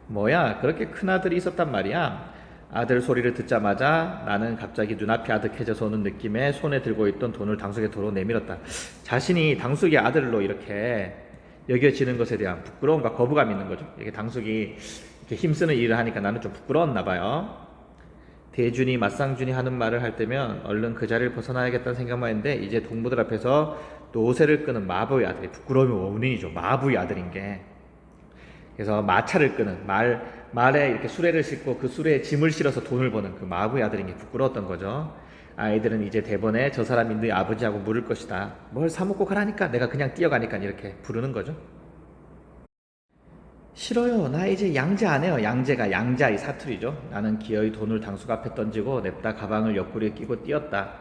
뭐야, 그렇게 큰 아들이 있었단 말이야. 아들 소리를 듣자마자 나는 갑자기 눈앞이 아득해져서 오는 느낌에 손에 들고 있던 돈을 당숙의 도로 내밀었다. 자신이 당숙의 아들로 이렇게 여겨지는 것에 대한 부끄러움과 거부감이 있는 거죠. 이게 당숙이 이렇게 힘쓰는 일을 하니까 나는 좀 부끄러웠나 봐요. 대준이 맞상준이 하는 말을 할 때면 얼른 그 자리를 벗어나야겠다는 생각만 했는데 이제 동무들 앞에서 노새를 끄는 마부의 아들이 부끄러움의 원인이죠. 마부의 아들인 게. 그래서 마차를 끄는 말에 이렇게 수레를 싣고 그 수레에 짐을 실어서 돈을 버는 그 마부의 아들인 게 부끄러웠던 거죠. 아이들은 이제 대번에 저 사람이 너희 아버지하고 물을 것이다. 뭘 사먹고 가라니까 내가 그냥 뛰어가니까 이렇게 부르는 거죠. 싫어요. 나 이제 양재 안 해요. 양재가 양자의 사투리죠. 나는 기어이 돈을 당숙 앞에 던지고 냅다 가방을 옆구리에 끼고 뛰었다.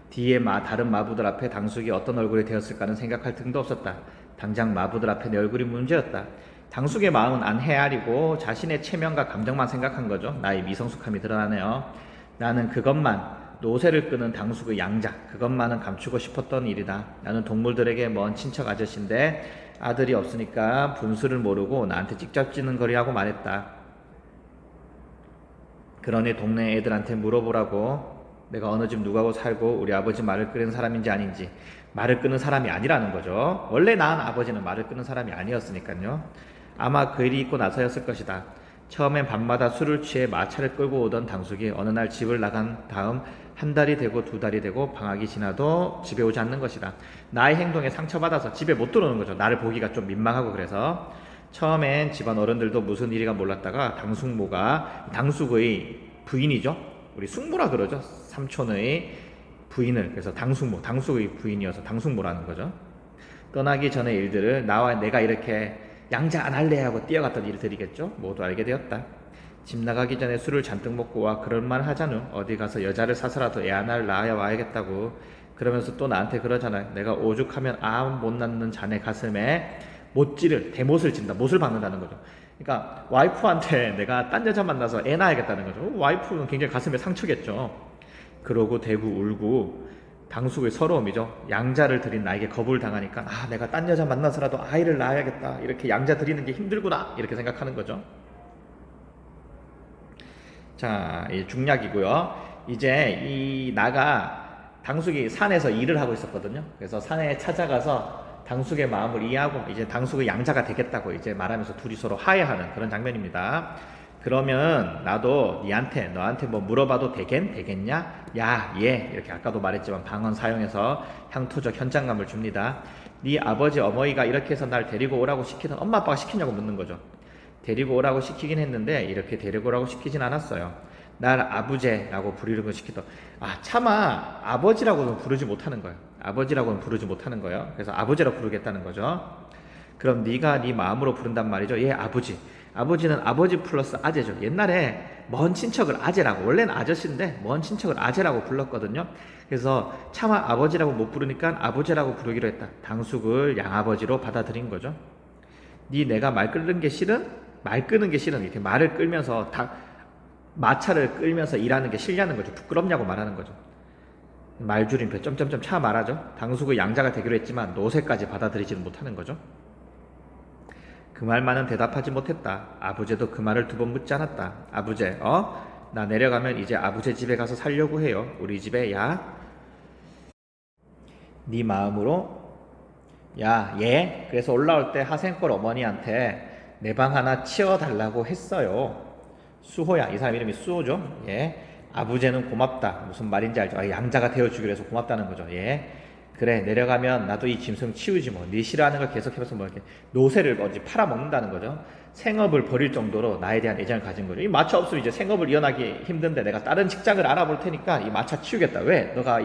뒤에 다른 마부들 앞에 당숙이 어떤 얼굴이 되었을까는 생각할 틈도 없었다. 당장 마부들 앞에 내 얼굴이 문제였다. 당숙의 마음은 안 헤아리고 자신의 체면과 감정만 생각한 거죠. 나의 미성숙함이 드러나네요. 나는 그것만 노새를 끄는 당숙의 양자 그것만은 감추고 싶었던 일이다. 나는 동물들에게 먼 친척 아저씨인데 아들이 없으니까 분수를 모르고 나한테 찍잡지는거리하고 말했다. 그러니 동네 애들한테 물어보라고. 내가 어느 집 누구하고 살고 우리 아버지 말을 끄는 사람인지 아닌지. 말을 끄는 사람이 아니라는 거죠. 원래 낳은 아버지는 말을 끄는 사람이 아니었으니까요. 아마 그 일이 있고 나서였을 것이다. 처음엔 밤마다 술을 취해 마차를 끌고 오던 당숙이 어느 날 집을 나간 다음 한 달이 되고 두 달이 되고 방학이 지나도 집에 오지 않는 것이다. 나의 행동에 상처받아서 집에 못 들어오는 거죠. 나를 보기가 좀 민망하고. 그래서 처음엔 집안 어른들도 무슨 일이가 몰랐다가 당숙모가 당숙의 부인이죠. 우리 숙모라 그러죠. 삼촌의 부인을. 그래서 당숙모, 당숙의 부인이어서 당숙모라는 거죠. 떠나기 전의 일들을 나와 내가 이렇게 양자 안 할래 하고 뛰어갔던 일들이겠죠. 모두 알게 되었다. 집 나가기 전에 술을 잔뜩 먹고 와 그럴만 하잖아. 어디 가서 여자를 사서라도 애 하나를 낳아야 와야겠다고. 그러면서 또 나한테 그러잖아. 내가 오죽하면 아무 못 낳는 자네 가슴에 못지를 대못을 진다. 못을 박는다는 거죠. 그러니까 와이프한테 내가 딴 여자 만나서 애 낳아야겠다는 거죠. 와이프는 굉장히 가슴에 상처겠죠. 그러고 대구 울고 당숙의 서러움이죠. 양자를 드린 나에게 거부를 당하니까 내가 딴 여자 만나서라도 아이를 낳아야겠다. 이렇게 양자 드리는 게 힘들구나. 이렇게 생각하는 거죠. 자, 이 중략이고요. 이제 이 나가 당숙이 산에서 일을 하고 있었거든요. 그래서 산에 찾아가서 당숙의 마음을 이해하고 이제 당숙의 양자가 되겠다고 이제 말하면서 둘이 서로 화해하는 그런 장면입니다. 그러면 나도 너한테 뭐 물어봐도 되겠냐? 야, 예. 이렇게 아까도 말했지만 방언 사용해서 향토적 현장감을 줍니다. 네 아버지 어머니가 이렇게 해서 날 데리고 오라고 시키던 엄마 아빠가 시키냐고 묻는 거죠. 데리고 오라고 시키긴 했는데 이렇게 데리고 오라고 시키진 않았어요. 날 아부제라고 부르는 걸 시키던. 차마 아버지라고는 부르지 못하는 거예요. 아버지라고는 부르지 못하는 거예요. 그래서 아버지라고 부르겠다는 거죠. 그럼 네가 네 마음으로 부른단 말이죠. 예, 아버지. 아버지는 아버지 플러스 아재죠. 옛날에 먼 친척을 아재라고, 원래는 아저씨인데 먼 친척을 아재라고 불렀거든요. 그래서 차마 아버지라고 못 부르니까 아버지라고 부르기로 했다. 당숙을 양아버지로 받아들인 거죠. 내가 말 끄는 게 싫은? 말 끄는 게 싫은. 이렇게 말을 끌면서 마차를 끌면서 일하는 게 싫냐는 거죠. 부끄럽냐고 말하는 거죠. 말줄임표 점점점 차 말하죠. 당숙의 양자가 되기로 했지만 노새까지 받아들이지는 못하는 거죠. 그 말만은 대답하지 못했다. 아부제도 그 말을 두 번 묻지 않았다. 아부제, 나 내려가면 이제 아부제 집에 가서 살려고 해요. 우리 집에, 야. 네 마음으로, 야, 예. 그래서 올라올 때 하생골 어머니한테 내 방 하나 치워달라고 했어요. 수호야. 이 사람 이름이 수호죠. 예. 아부제는 고맙다. 무슨 말인지 알죠? 양자가 되어주기로 해서 고맙다는 거죠. 예. 그래, 내려가면 나도 이 짐승 치우지 뭐. 네 싫어하는 걸 계속해서 뭐 이렇게 노새를 어디 팔아먹는다는 거죠. 생업을 벌일 정도로 나에 대한 애정을 가진 거죠. 이 마차 없으면 이제 생업을 이어나기 힘든데 내가 다른 직장을 알아볼 테니까 이 마차 치우겠다. 왜? 너가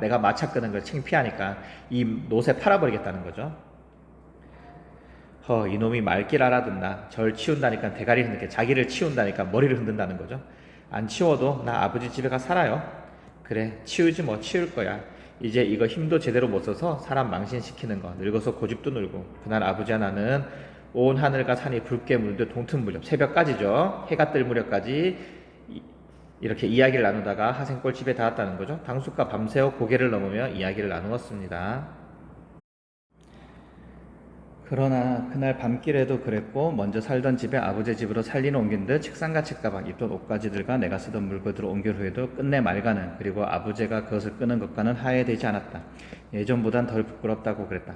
내가 마차 끄는 걸 창피하니까 이 노새 팔아버리겠다는 거죠. 이놈이 말길 알아듣나. 절 치운다니까 대가리 흔들게, 자기를 치운다니까 머리를 흔든다는 거죠. 안 치워도 나 아버지 집에 가 살아요. 그래, 치우지 뭐. 치울 거야. 이제 이거 힘도 제대로 못 써서 사람 망신시키는 거, 늙어서 고집도 늘고. 그날 아버지와 나는 온 하늘과 산이 붉게 물든 동튼 무렵, 새벽까지죠. 해가 뜰 무렵까지 이렇게 이야기를 나누다가 하생골 집에 닿았다는 거죠. 당숙과 밤새워 고개를 넘으며 이야기를 나누었습니다. 그러나 그날 밤길에도 그랬고, 먼저 살던 집에 아버지 집으로 살리는 옮긴 듯 책상과 책가방, 입던 옷가지들과 내가 쓰던 물건들을 옮길 후에도 끝내 말가는, 그리고 아버지가 그것을 끄는 것과는 하해되지 않았다. 예전보단 덜 부끄럽다고 그랬다.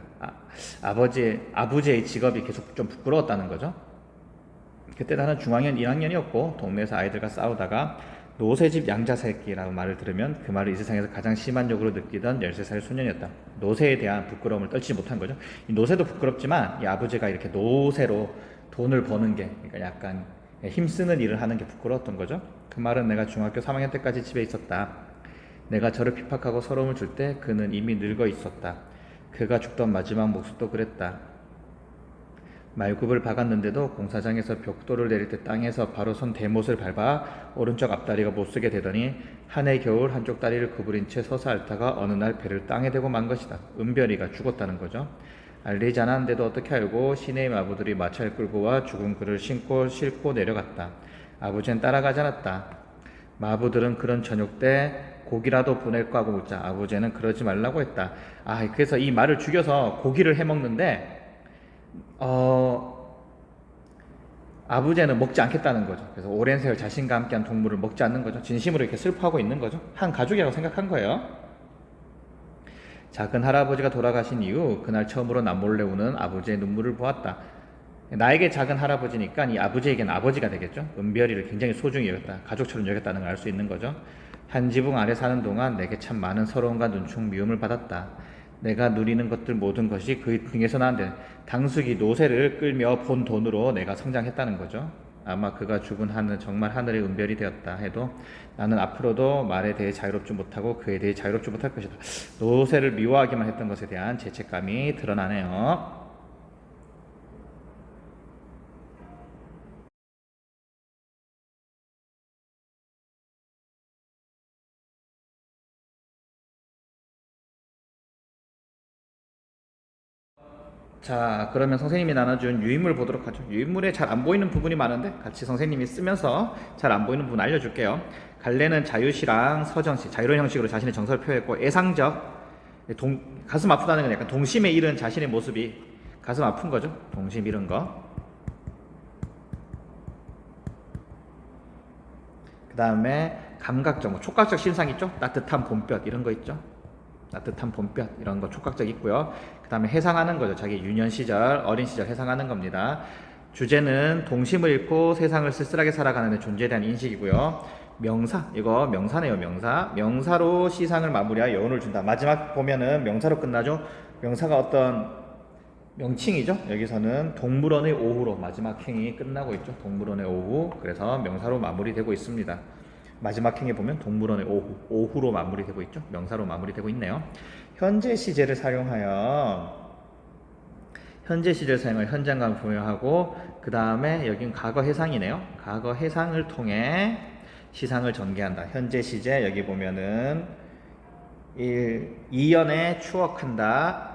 아버지의 직업이 계속 좀 부끄러웠다는 거죠. 그때 나는 중학년 1학년이었고 동네에서 아이들과 싸우다가 노새집 양자새끼라고 말을 들으면 그 말을 이 세상에서 가장 심한 욕으로 느끼던 13살 소년이었다. 노새에 대한 부끄러움을 떨치지 못한 거죠. 이 노새도 부끄럽지만 이 아버지가 이렇게 노새로 돈을 버는 게, 그러니까 약간 힘쓰는 일을 하는 게 부끄러웠던 거죠. 그 말은 내가 중학교 3학년 때까지 집에 있었다. 내가 저를 핍박하고 서러움을 줄 때 그는 이미 늙어 있었다. 그가 죽던 마지막 모습도 그랬다. 말굽을 박았는데도 공사장에서 벽돌을 내릴 때 땅에서 바로 선 대못을 밟아 오른쪽 앞다리가 못쓰게 되더니 한 해 겨울 한쪽 다리를 구부린 채 서서 앓다가 어느 날 배를 땅에 대고 만 것이다. 은별이가 죽었다는 거죠. 알리지 않았는데도 어떻게 알고 시내의 마부들이 마차를 끌고 와 죽은 그를 싣고 내려갔다. 아버지는 따라가지 않았다. 마부들은 그런 저녁 때 고기라도 보낼까 하고 묻자 아버지는 그러지 말라고 했다. 그래서 이 말을 죽여서 고기를 해먹는데 아부제는 먹지 않겠다는 거죠. 그래서 오랜 세월 자신과 함께한 동물을 먹지 않는 거죠. 진심으로 이렇게 슬퍼하고 있는 거죠. 한 가족이라고 생각한 거예요. 작은 할아버지가 돌아가신 이후 그날 처음으로 남몰래 우는 아버지의 눈물을 보았다. 나에게 작은 할아버지니까 이 아버지에게는 아버지가 되겠죠. 은별이를 굉장히 소중히 여겼다. 가족처럼 여겼다는 걸 알 수 있는 거죠. 한 지붕 아래 사는 동안 내게 참 많은 서러움과 눈총 미움을 받았다. 내가 누리는 것들 모든 것이 그 등에서 나는데 당숙이 노새를 끌며 본 돈으로 내가 성장했다는 거죠. 아마 그가 죽은 하늘 정말 하늘의 은별이 되었다 해도 나는 앞으로도 말에 대해 자유롭지 못하고 그에 대해 자유롭지 못할 것이다. 노새를 미워하기만 했던 것에 대한 죄책감이 드러나네요. 자, 그러면 선생님이 나눠준 유인물 보도록 하죠. 유인물에 잘 안 보이는 부분이 많은데 같이 선생님이 쓰면서 잘 안 보이는 부분 알려줄게요. 갈래는 자유시랑 서정시, 자유로운 형식으로 자신의 정서를 표현했고, 애상적, 가슴 아프다는 건 약간 동심에 이른 자신의 모습이 가슴 아픈 거죠. 동심 이른 거. 그 다음에 감각적, 촉각적 신상 있죠. 따뜻한 봄볕 이런 거 있죠. 따뜻한 봄볕 이런 거 촉각적 있고요. 그 다음에 해상하는 거죠. 자기 유년 시절, 어린 시절 해상하는 겁니다. 주제는 동심을 잃고 세상을 쓸쓸하게 살아가는 존재에 대한 인식이고요. 명사, 이거 명사네요. 명사로 시상을 마무리하여 여운을 준다. 마지막 보면은 명사로 끝나죠. 명사가 어떤 명칭이죠. 여기서는 동물원의 오후로 마지막 행이 끝나고 있죠. 동물원의 오후. 그래서 명사로 마무리되고 있습니다. 마지막 행에 보면 동물원의 오후로 마무리되고 있죠. 명사로 마무리되고 있네요. 현재 시제를 사용하여 현재 시제를 사용하여 현장감을 부여하고, 그 다음에 여긴 과거 해상이네요. 과거 해상을 통해 시상을 전개한다. 현재 시제 여기 보면은 이연의 추억한다.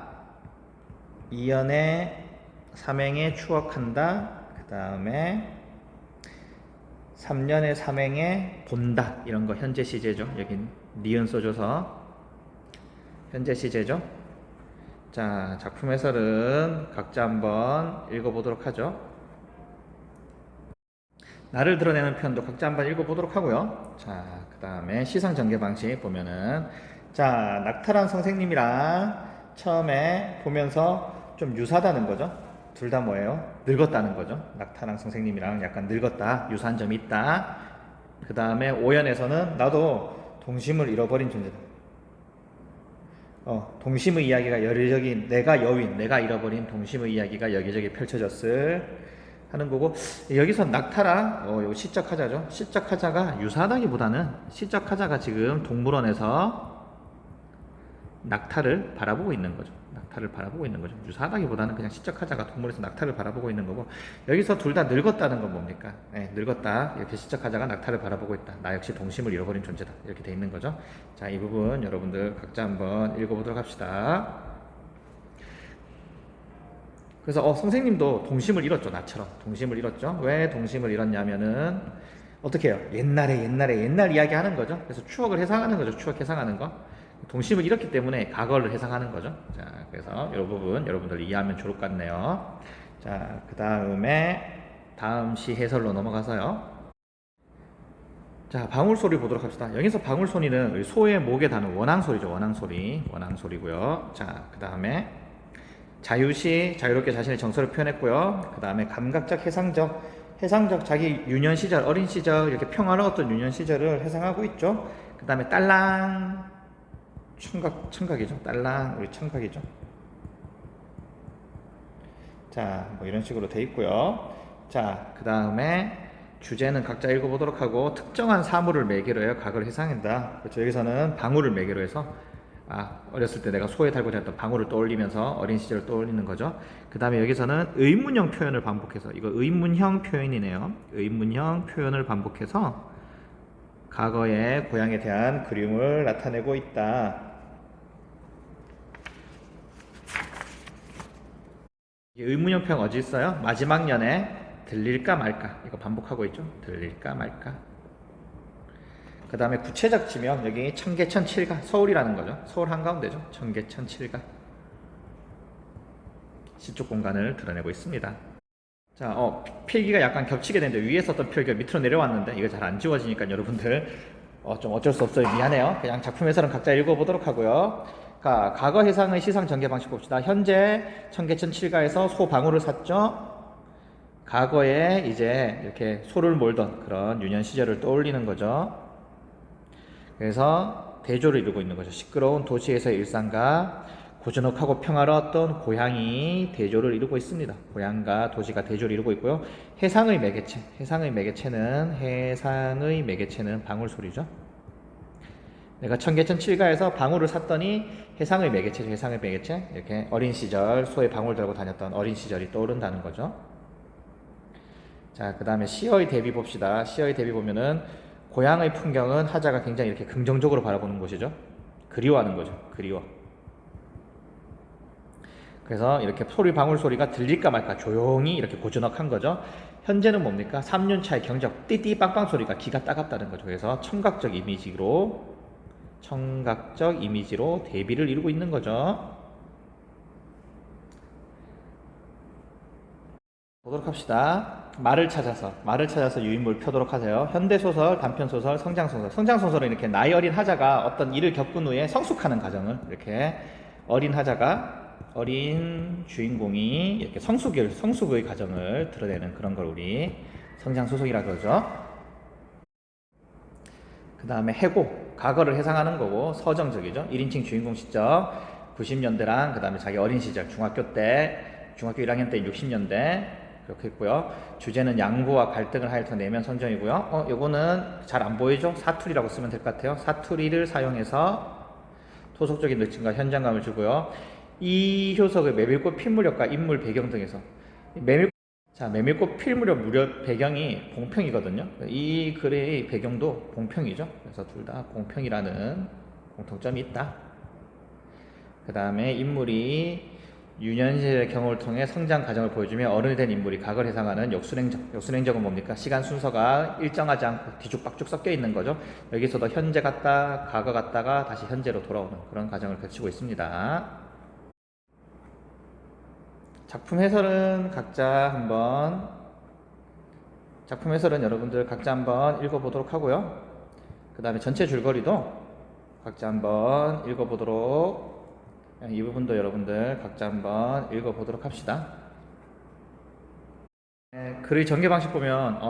이연의 삼행에 추억한다. 그 다음에 3년의 삼행에 본다. 이런 거 현재 시제죠. 여긴 니은 써줘서 현재 시제죠. 자, 작품 해설은 각자 한번 읽어보도록 하죠. 나를 드러내는 표현도 각자 한번 읽어보도록 하고요. 자, 그 다음에 시상 전개 방식 보면은, 자, 낙타란 선생님이랑 처음에 보면서 좀 유사하다는 거죠. 둘 다 뭐예요? 늙었다는 거죠. 낙타랑 선생님이랑 약간 늙었다, 유사한 점이 있다. 그 다음에 오연에서는 나도 동심을 잃어버린 존재다. 동심의 이야기가 여기저기 내가 여윈, 내가 잃어버린 동심의 이야기가 여기저기 펼쳐졌을 하는 거고 여기서 낙타라 요 시적하자죠. 시적하자가 유사하다기보다는 시적하자가 지금 동물원에서 낙타를 바라보고 있는 거죠. 낙타를 바라보고 있는 거죠. 유사하다기보다는 그냥 시적하자가 동물에서 낙타를 바라보고 있는 거고 여기서 둘 다 늙었다는 건 뭡니까? 네, 늙었다. 이렇게 시적하자가 낙타를 바라보고 있다. 나 역시 동심을 잃어버린 존재다. 이렇게 돼 있는 거죠. 자, 이 부분 여러분들 각자 한번 읽어보도록 합시다. 그래서 선생님도 동심을 잃었죠. 나처럼 동심을 잃었죠. 왜 동심을 잃었냐면은 어떻게 해요? 옛날 이야기 하는 거죠. 그래서 추억을 회상하는 거죠. 추억 회상하는 거. 동심을 잃었기 때문에 과거를 회상하는 거죠. 자, 그래서 이 부분 여러분들 이해하면 좋을 것 같네요. 자, 그 다음에 다음 시 해설로 넘어가서요. 자, 방울소리 보도록 합시다. 여기서 방울소리는 소의 목에 닿는 원앙소리죠. 원앙소리고요. 자, 그 다음에 자유시, 자유롭게 자신의 정서를 표현했고요. 그 다음에 감각적, 해상적 자기 유년 시절, 어린 시절 이렇게 평화로웠던 유년 시절을 회상하고 있죠. 그 다음에 딸랑 청각이죠. 딸랑 우리 청각이죠. 자, 뭐 이런 식으로 돼 있고요. 자, 그 다음에 주제는 각자 읽어보도록 하고 특정한 사물을 매개로 해요. 각을 회상한다. 그렇죠. 여기서는 방울을 매개로 해서 어렸을 때 내가 소에 달고 자랐던 방울을 떠올리면서 어린 시절을 떠올리는 거죠. 그 다음에 여기서는 의문형 표현을 반복해서 이거 의문형 표현이네요. 의문형 표현을 반복해서 과거의 고향에 대한 그리움을 나타내고 있다. 의문형 표현 어디 있어요? 마지막 년에 들릴까 말까 이거 반복하고 있죠. 들릴까 말까. 그 다음에 구체적 지명 여기 청계천 7가 서울이라는 거죠. 서울 한가운데죠. 청계천 7가 시쪽 공간을 드러내고 있습니다. 자, 필기가 약간 겹치게 되는데 위에 썼던 필기가 밑으로 내려왔는데 이거 잘 안 지워지니까 여러분들 좀 어쩔 수 없어요. 미안해요. 그냥 작품 해설은 각자 읽어보도록 하고요. 과거 해상의 시상 전개 방식 봅시다. 현재 청계천 7가에서 소 방울을 샀죠. 과거에 이제 이렇게 소를 몰던 그런 유년 시절을 떠올리는 거죠. 그래서 대조를 이루고 있는 거죠. 시끄러운 도시에서의 일상과 고즈넉하고 평화로웠던 고향이 대조를 이루고 있습니다. 고향과 도시가 대조를 이루고 있고요. 해상의 매개체는 방울소리죠. 내가 청계천 7가에서 방울을 샀더니 해상의 매개체 이렇게 어린 시절 소에 방울 들고 다녔던 어린 시절이 떠오른다는 거죠. 자, 그 다음에 시어의 대비 봅시다. 시어의 대비 보면은 고향의 풍경은 하자가 굉장히 이렇게 긍정적으로 바라보는 곳이죠. 그리워하는 거죠. 그리워. 그래서 이렇게 방울 소리가 들릴까 말까 조용히 이렇게 고즈넉한 거죠. 현재는 뭡니까? 3년차의 경적 띠띠 빵빵 소리가 기가 따갑다는 거죠. 그래서 청각적 이미지로 대비를 이루고 있는 거죠. 보도록 합시다. 말을 찾아서 유인물 펴도록 하세요. 현대소설, 단편소설, 성장소설. 성장소설은 이렇게 나이 어린 하자가 어떤 일을 겪은 후에 성숙하는 과정을 이렇게 어린 주인공이 이렇게 성숙의 과정을 드러내는 그런 걸 우리 성장소설이라 그러죠. 그 다음에 해고, 과거를 회상하는 거고 서정적이죠. 1인칭 주인공 시적 90년대랑 그 다음에 자기 어린 시절 중학교 1학년 때 60년대 그렇게 있고요. 주제는 양보와 갈등을 하여튼 내면 선정이고요. 요거는 잘 안 보이죠? 사투리라고 쓰면 될 것 같아요. 사투리를 사용해서 토속적인 느낌과 현장감을 주고요. 이 효석의 메밀꽃 필무렵과 인물 배경 등에서 메밀꽃 필무렵 배경이 봉평이거든요. 이 글의 배경도 봉평이죠. 그래서 둘 다 봉평이라는 공통점이 있다. 그 다음에 인물이 유년시절의 경험을 통해 성장 과정을 보여주며 어른이 된 인물이 과거를 회상하는 역순행적은 뭡니까? 시간 순서가 일정하지 않고 뒤죽박죽 섞여 있는 거죠. 여기서도 현재 갔다 과거 갔다가 다시 현재로 돌아오는 그런 과정을 거치고 있습니다. 작품 해설은 여러분들 각자 한번 읽어보도록 하고요. 그 다음에 전체 줄거리도 각자 한번 읽어보도록, 이 부분도 여러분들 각자 한번 읽어보도록 합시다. 그리고 전개 방식 보면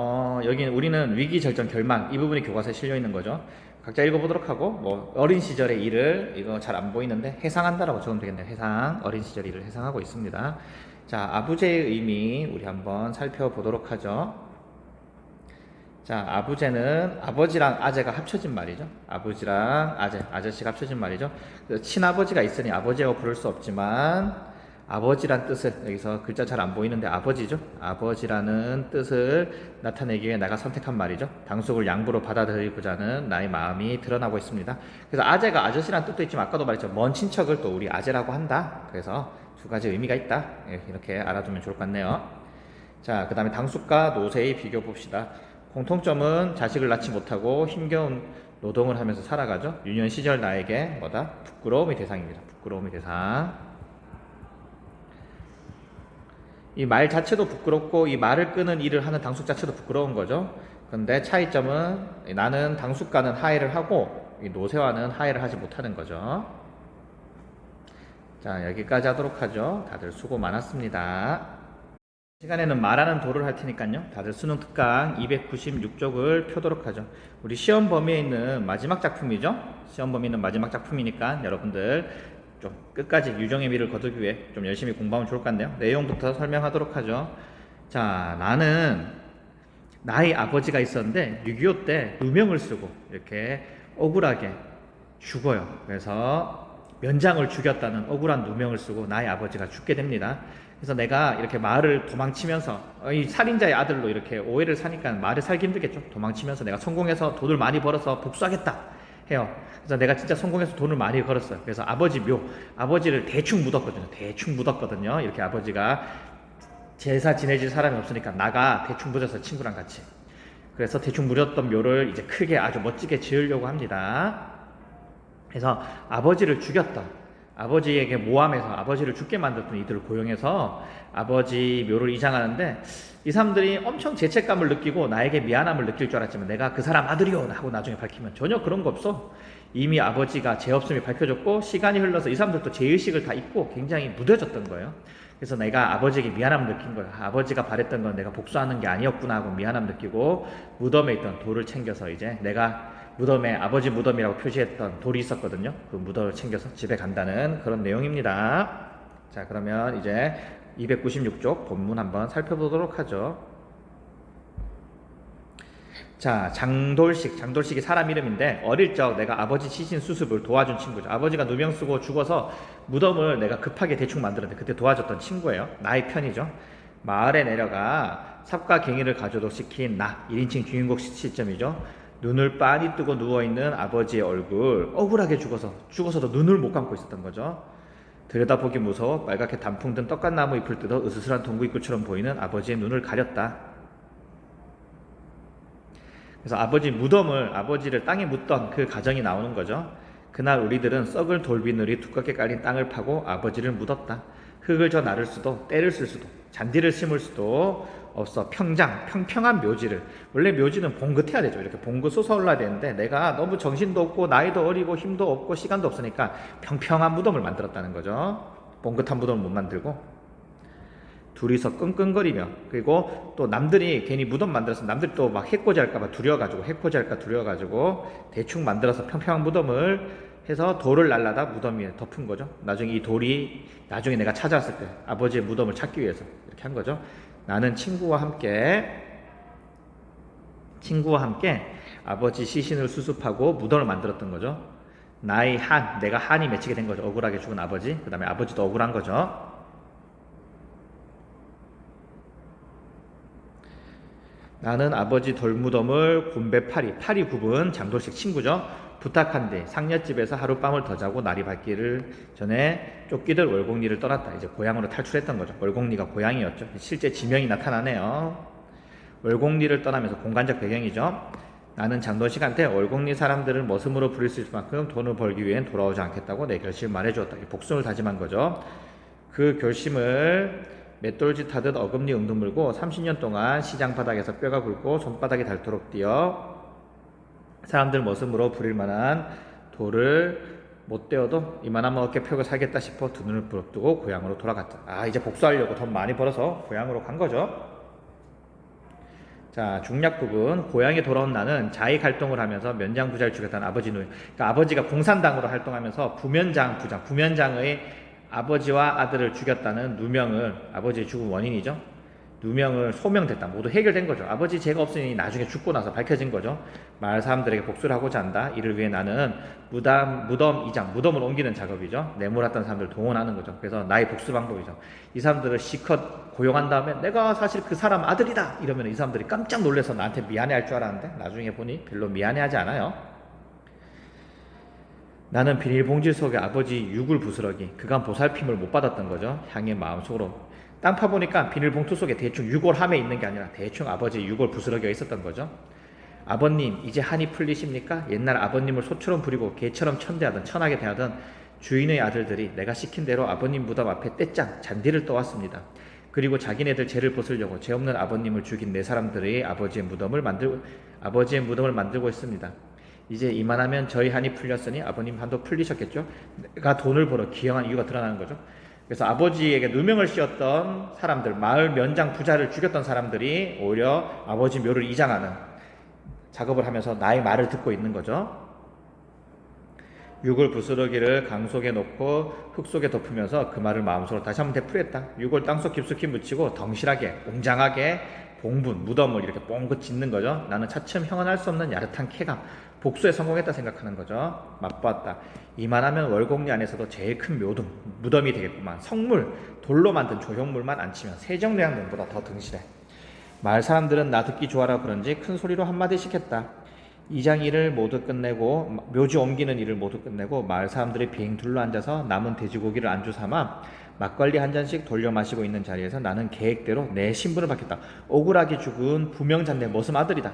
여기 우리는 위기 절정 결말 이 부분이 교과서에 실려 있는 거죠. 각자 읽어보도록 하고 뭐 어린 시절의 일을 이거 잘 안 보이는데 해상한다라고 적으면 되겠네요. 해상 어린 시절 일을 해상하고 있습니다. 자, 아부제의 의미 우리 한번 살펴보도록 하죠. 자, 아부제는 아버지랑 아재가 합쳐진 말이죠. 아버지랑 아저씨가 합쳐진 말이죠. 친아버지가 있으니 아버지라고 부를 수 없지만 아버지란 뜻을 여기서 글자 잘 안 보이는데 아버지죠. 아버지라는 뜻을 나타내기 위해 내가 선택한 말이죠. 당숙을 양보로 받아들이고자 하는 나의 마음이 드러나고 있습니다. 그래서 아재가 아저씨란 뜻도 있지만 아까도 말했죠. 먼 친척을 또 우리 아재라고 한다. 그래서 두 가지 의미가 있다. 이렇게 알아두면 좋을 것 같네요. 자, 그 다음에 당숙과 노새의 비교 봅시다. 공통점은 자식을 낳지 못하고 힘겨운 노동을 하면서 살아가죠. 유년 시절 나에게 뭐다? 부끄러움의 대상입니다. 부끄러움의 대상. 이 말 자체도 부끄럽고 이 말을 끄는 일을 하는 당숙 자체도 부끄러운 거죠. 근데 차이점은 나는 당숙과는 하해를 하고 이 노새와는 하해를 하지 못하는 거죠. 자, 여기까지 하도록 하죠. 다들 수고 많았습니다. 시간에는 말하는 도를 할 테니까요. 다들 수능 특강 296쪽을 펴도록 하죠. 우리 시험 범위에 있는 마지막 작품이죠. 시험 범위에 있는 마지막 작품이니까 여러분들 좀 끝까지 유종의 미를 거두기 위해 좀 열심히 공부하면 좋을 것 같네요. 내용부터 설명하도록 하죠. 자, 나는 나의 아버지가 있었는데 6.25 때 누명을 쓰고 이렇게 억울하게 죽어요. 그래서 면장을 죽였다는 억울한 누명을 쓰고 나의 아버지가 죽게 됩니다. 그래서 내가 이렇게 마을을 도망치면서 이 살인자의 아들로 이렇게 오해를 사니까 마을에 살기 힘들겠죠. 도망치면서 내가 성공해서 돈을 많이 벌어서 복수하겠다 해요. 그래서 내가 진짜 성공해서 돈을 많이 벌었어요. 그래서 아버지를 대충 묻었거든요. 이렇게 아버지가 제사 지내줄 사람이 없으니까 나가 대충 묻어서 친구랑 같이. 그래서 대충 묻었던 묘를 이제 크게 아주 멋지게 지으려고 합니다. 그래서 아버지를 죽였던, 아버지에게 모함해서 아버지를 죽게 만들었던 이들을 고용해서 아버지 묘를 이장하는데 이 사람들이 엄청 죄책감을 느끼고 나에게 미안함을 느낄 줄 알았지만 내가 그 사람 아들이요 하고 나중에 밝히면 전혀 그런 거 없어. 이미 아버지가 죄 없음이 밝혀졌고 시간이 흘러서 이 사람들도 죄의식을 다 잊고 굉장히 무뎌졌던 거예요. 그래서 내가 아버지에게 미안함을 느낀 거야. 아버지가 바랬던 건 내가 복수하는 게 아니었구나 하고 미안함 느끼고 무덤에 있던 돌을 챙겨서 이제 내가 무덤에 아버지 무덤이라고 표시했던 돌이 있었거든요. 그 무덤을 챙겨서 집에 간다는 그런 내용입니다. 자, 그러면 이제 296쪽 본문 한번 살펴보도록 하죠. 자, 장돌식이 사람 이름인데 어릴 적 내가 아버지 시신 수습을 도와준 친구죠. 아버지가 누명 쓰고 죽어서 무덤을 내가 급하게 대충 만들었는데 그때 도와줬던 친구예요. 나의 편이죠. 마을에 내려가 삽과 갱이를 가져도 시킨 나 1인칭 주인공 시점이죠. 눈을 빤히 뜨고 누워있는 아버지의 얼굴, 억울하게 죽어서도 눈을 못 감고 있었던 거죠. 들여다보기 무서워 빨갛게 단풍 든 떡갓나무 잎을 뜯어 으스스한 동구 입구처럼 보이는 아버지의 눈을 가렸다. 그래서 아버지를 땅에 묻던 그 가정이 나오는 거죠. 그날 우리들은 썩을 돌비늘이 두껍게 깔린 땅을 파고 아버지를 묻었다. 흙을 져 나를 수도 때를 쓸 수도 잔디를 심을 수도 없어. 평평한 묘지를, 원래 묘지는 봉긋해야 되죠. 이렇게 봉긋 솟아올라야 되는데 내가 너무 정신도 없고 나이도 어리고 힘도 없고 시간도 없으니까 평평한 무덤을 만들었다는 거죠. 봉긋한 무덤을 못 만들고 둘이서 끙끙거리며, 그리고 또 남들이 괜히 무덤 만들어서 남들이 또 막 해코지 할까 두려워가지고 대충 만들어서 평평한 무덤을 해서 돌을 날라다 무덤 위에 덮은 거죠. 나중에 이 돌이 나중에 내가 찾아왔을 때 아버지의 무덤을 찾기 위해서 이렇게 한 거죠. 나는 친구와 함께 아버지 시신을 수습하고 무덤을 만들었던 거죠. 내가 한이 맺히게 된 거죠. 억울하게 죽은 아버지, 그 다음에 아버지도 억울한 거죠. 나는 아버지 돌무덤을 파리 굽은 장돌식 친구죠. 부탁한데 상랫집에서 하룻밤을 더 자고 날이 밝기를 전에 쫓기들 월곡리를 떠났다. 이제 고향으로 탈출했던 거죠. 월곡리가 고향이었죠. 실제 지명이 나타나네요. 월곡리를 떠나면서 공간적 배경이죠. 나는 장돌식한테 월곡리 사람들을 머슴으로 부릴 수 있을 만큼 돈을 벌기 위hen 돌아오지 않겠다고 내 결심을 말해주었다. 복숭을 다짐한 거죠. 그 결심을 맷돌짓 하듯 어금니 웅둥 물고 30년 동안 시장 바닥에서 뼈가 굵고 손바닥이 닳도록 뛰어 사람들 머슴으로 부릴 만한 돌을 못 떼어도 이만하면 어깨 펴고 살겠다 싶어 두 눈을 부릅뜨고 고향으로 돌아갔다. 이제 복수하려고 돈 많이 벌어서 고향으로 간 거죠. 자, 중략 부분. 고향에 돌아온 나는 자익 활동을 하면서 면장 부자를 죽였다는 아버지 누이. 그러니까 아버지가 공산당으로 활동하면서 부면장 부자, 부면장의 아버지와 아들을 죽였다는 누명을, 아버지의 죽음 원인이죠. 누명을 소명됐다. 모두 해결된 거죠. 아버지 죄가 없으니 나중에 죽고 나서 밝혀진 거죠. 마을 사람들에게 복수를 하고자 한다. 이를 위해 나는 무덤 이장, 무덤을 옮기는 작업이죠. 내몰았던 사람들을 동원하는 거죠. 그래서 나의 복수 방법이죠. 이 사람들을 실컷 고용한 다음에 내가 사실 그 사람 아들이다 이러면 이 사람들이 깜짝 놀라서 나한테 미안해할 줄 알았는데 나중에 보니 별로 미안해하지 않아요. 나는 비닐봉지 속에 아버지 육을 부스러기, 그간 보살핌을 못 받았던 거죠. 향의 마음속으로 땅 파보니까 비닐봉투 속에 대충 유골함에 있는 게 아니라 대충 아버지의 유골 부스러기가 있었던 거죠. 아버님, 이제 한이 풀리십니까? 옛날 아버님을 소처럼 부리고 개처럼 천대하던 천하게 대하던 주인의 아들들이 내가 시킨 대로 아버님 무덤 앞에 떼짱 잔디를 떠왔습니다. 그리고 자기네들 죄를 벗으려고 죄 없는 아버님을 죽인 네 사람들의 아버지의 무덤을 만들고 있습니다. 이제 이만하면 저희 한이 풀렸으니 아버님 한도 풀리셨겠죠? 내가 돈을 벌어 기여한 이유가 드러나는 거죠. 그래서 아버지에게 누명을 씌웠던 사람들, 마을 면장 부자를 죽였던 사람들이 오히려 아버지 묘를 이장하는 작업을 하면서 나의 말을 듣고 있는 거죠. 육을 부스러기를 강 속에 놓고 흙 속에 덮으면서 그 말을 마음속으로 다시 한번 되풀이했다. 육을 땅속 깊숙이 묻히고 덩실하게, 웅장하게 봉분, 무덤을 이렇게 뻥긋 짓는 거죠. 나는 차츰 형언할 수 없는 야릇한 쾌감, 복수에 성공했다 생각하는 거죠. 맛보았다. 이만하면 월곡리 안에서도 제일 큰 무덤이 되겠구만. 성물, 돌로 만든 조형물만 안 치면 세종대왕릉보다 더 등실해. 마을 사람들은 나 듣기 좋아라 그런지 큰 소리로 한마디씩 했다. 이장 일을 모두 끝내고 묘지 옮기는 일을 모두 끝내고 마을 사람들이 빙 둘러앉아서 남은 돼지고기를 안주 삼아 막걸리 한 잔씩 돌려 마시고 있는 자리에서 나는 계획대로 내 신분을 받겠다. 억울하게 죽은 부명장내 머슴 아들이다.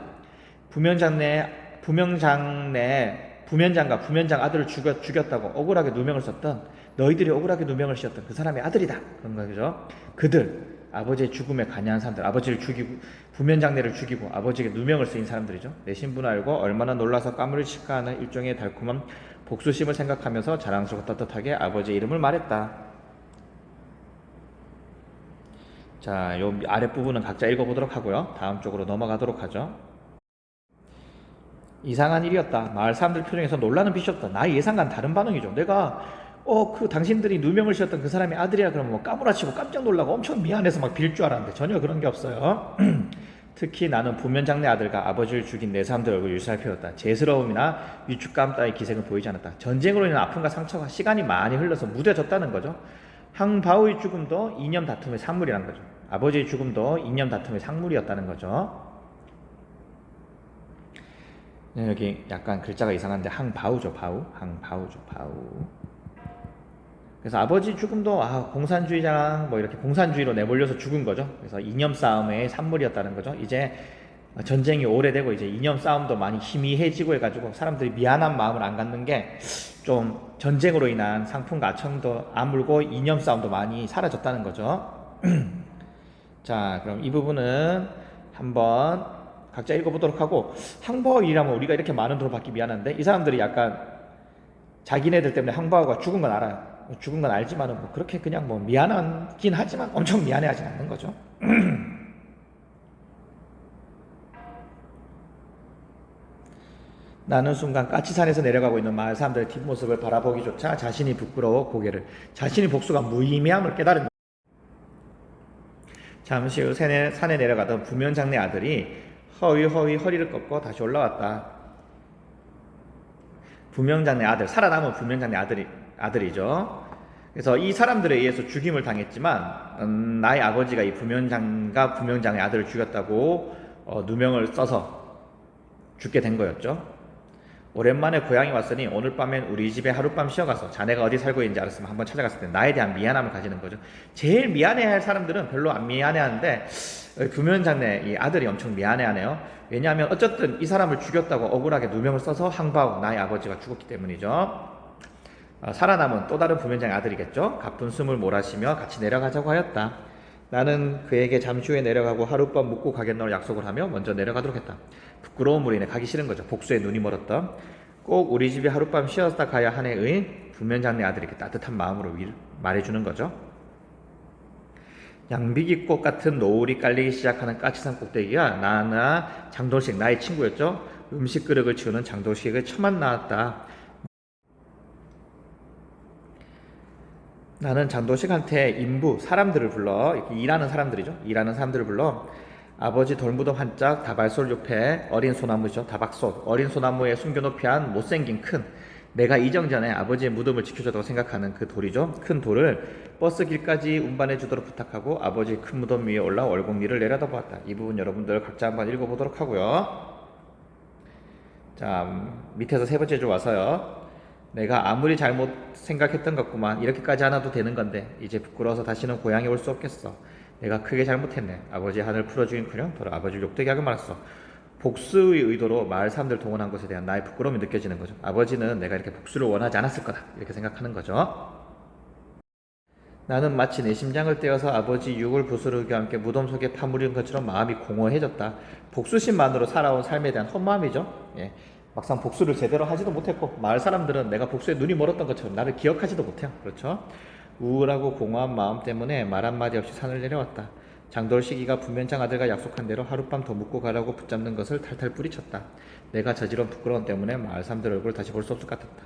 부면장과 부면장 아들을 죽였다고 억울하게 누명을 썼던, 너희들이 억울하게 누명을 씌웠던 그 사람의 아들이다. 그런 거죠. 그들, 아버지의 죽음에 관여한 사람들, 아버지를 죽이고 부면장내를 죽이고 아버지에게 누명을 쓰인 사람들이죠. 내 신분을 알고 얼마나 놀라서 까무를 칠까 하는 일종의 달콤한 복수심을 생각하면서 자랑스럽고 떳떳하게 아버지의 이름을 말했다. 자, 요 아랫부분은 각자 읽어보도록 하고요. 다음 쪽으로 넘어가도록 하죠. 이상한 일이었다. 마을 사람들 표정에서 놀라는 빛이 없다. 나의 예상과는 다른 반응이죠. 내가 당신들이 누명을 씌웠던 그 사람의 아들이야 그러면 뭐 까무라치고 깜짝 놀라고 엄청 미안해서 막 빌 줄 알았는데 전혀 그런 게 없어요. 특히 나는 부면장내 아들과 아버지를 죽인 네 사람들 얼굴을 유살펴었다. 죄스러움이나 위축감 따위 기색은 보이지 않았다. 전쟁으로 인한 아픔과 상처가 시간이 많이 흘러서 무뎌졌다는 거죠. 항바오의 죽음도 이념 다툼의 산물이라는 거죠. 아버지의 죽음도 이념 다툼의 산물이었다는 거죠. 네, 여기 약간 글자가 이상한데 항바우죠. 항바우죠. 바우. 그래서 아버지 죽음도 공산주의자랑 뭐 이렇게 공산주의로 내몰려서 죽은 거죠. 그래서 이념 싸움의 산물이었다는 거죠. 이제 전쟁이 오래되고 이제 이념 싸움도 많이 희미해지고 해가지고 사람들이 미안한 마음을 안 갖는 게 좀 전쟁으로 인한 상품과 아청도 아물고 이념 싸움도 많이 사라졌다는 거죠. 자, 그럼 이 부분은 한번 각자 읽어보도록 하고, 항바오일이라면 우리가 이렇게 많은 돈을 받기 미안한데 이 사람들이 약간 자기네들 때문에 항바오가 죽은 건 알아요. 죽은 건 알지만은 뭐 그렇게 그냥 뭐 미안하긴 하지만 엄청 미안해하진 않는 거죠. 나는 순간 까치산에서 내려가고 있는 마을 사람들의 뒷모습을 바라보기조차 자신이 부끄러워 자신이 복수가 무의미함을 깨달은. 잠시 후 산에 내려가던 부면장내 아들이 허리를 꺾고 다시 올라왔다. 부면장내 아들, 살아남은 부면장내 아들이죠. 그래서 이 사람들에 의해서 죽임을 당했지만 나의 아버지가 이 부면장의 아들을 죽였다고 누명을 써서 죽게 된 거였죠. 오랜만에 고향에 왔으니 오늘 밤엔 우리 집에 하룻밤 쉬어가서 자네가 어디 살고 있는지 알았으면 한번 찾아갔을 때 나에 대한 미안함을 가지는 거죠. 제일 미안해할 사람들은 별로 안 미안해하는데 부면장내 이 아들이 엄청 미안해하네요. 왜냐하면 어쨌든 이 사람을 죽였다고 억울하게 누명을 써서 항바오 나의 아버지가 죽었기 때문이죠. 살아남은 또 다른 부면장의 아들이겠죠. 가쁜 숨을 몰아쉬며 같이 내려가자고 하였다. 나는 그에게 잠시 후에 내려가고 하룻밤 묵고 가겠노라 약속을 하며 먼저 내려가도록 했다. 부끄러움으로 인해 가기 싫은 거죠. 복수에 눈이 멀었던. 꼭 우리 집에 하룻밤 쉬었다 가야 하네의 부면장내 아들에게 따뜻한 마음으로 말해주는 거죠. 양비기꽃 같은 노을이 깔리기 시작하는 까치산 꼭대기가 나나 장도식 나의 친구였죠. 음식 그릇을 치우는 장도식을 처음 만났다. 나는 장도식한테 인부 사람들을 불러, 이렇게 일하는 사람들이죠. 일하는 사람들을 불러 아버지 돌무덤 한짝 다발솔 옆에 어린 소나무죠. 다박솔 어린 소나무에 숨겨놓기 한 못생긴 큰, 내가 이정 전에 아버지의 무덤을 지켜줬다고 생각하는 그 돌이죠. 큰 돌을 버스 길까지 운반해 주도록 부탁하고 아버지 큰 무덤 위에 올라 월곡리를 내려다보았다. 이 부분 여러분들 각자 한번 읽어보도록 하고요. 자, 밑에서 세 번째 줄 와서요. 내가 아무리 잘못 생각했던 것구만. 이렇게까지 안 와도 되는 건데 이제 부끄러워서 다시는 고향에 올 수 없겠어. 내가 크게 잘못했네. 아버지의 한을 풀어주긴커녕 더러 아버지를 욕되게 하고 말았어. 복수의 의도로 마을 사람들 동원한 것에 대한 나의 부끄러움이 느껴지는 거죠. 아버지는 내가 이렇게 복수를 원하지 않았을 거다. 이렇게 생각하는 거죠. 나는 마치 내 심장을 떼어서 아버지 육을 부스르기와 함께 무덤 속에 파묻은 것처럼 마음이 공허해졌다. 복수심만으로 살아온 삶에 대한 헛마음이죠. 예. 막상 복수를 제대로 하지도 못했고 마을 사람들은 내가 복수에 눈이 멀었던 것처럼 나를 기억하지도 못해요. 그렇죠? 우울하고 공허한 마음 때문에 말 한마디 없이 산을 내려왔다. 장돌식이가 부면장 아들과 약속한 대로 하룻밤 더 묵고 가라고 붙잡는 것을 탈탈 뿌리쳤다. 내가 저지른 부끄러움 때문에 마을 사람들 얼굴을 다시 볼 수 없을 것 같았다.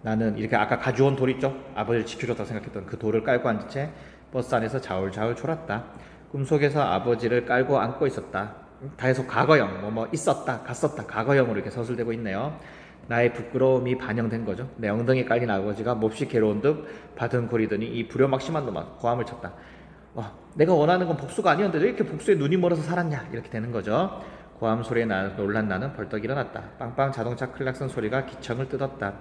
나는 이렇게 아까 가져온 돌 있죠? 아버지를 지켜줬다고 생각했던 그 돌을 깔고 앉은 채 버스 안에서 자울자울 졸았다. 꿈속에서 아버지를 깔고 안고 있었다. 다해서 과거형, 뭐 있었다, 갔었다, 과거형으로 이렇게 서술되고 있네요. 나의 부끄러움이 반영된 거죠. 내 엉덩이에 깔린 아버지가 몹시 괴로운 듯 바둥거리더니 이 불효막심한 놈아 고함을 쳤다. 내가 원하는 건 복수가 아니었는데 왜 이렇게 복수에 눈이 멀어서 살았냐, 이렇게 되는 거죠. 고함 소리에 놀란 나는 벌떡 일어났다. 빵빵 자동차 클락슨 소리가 기청을 뜯었다.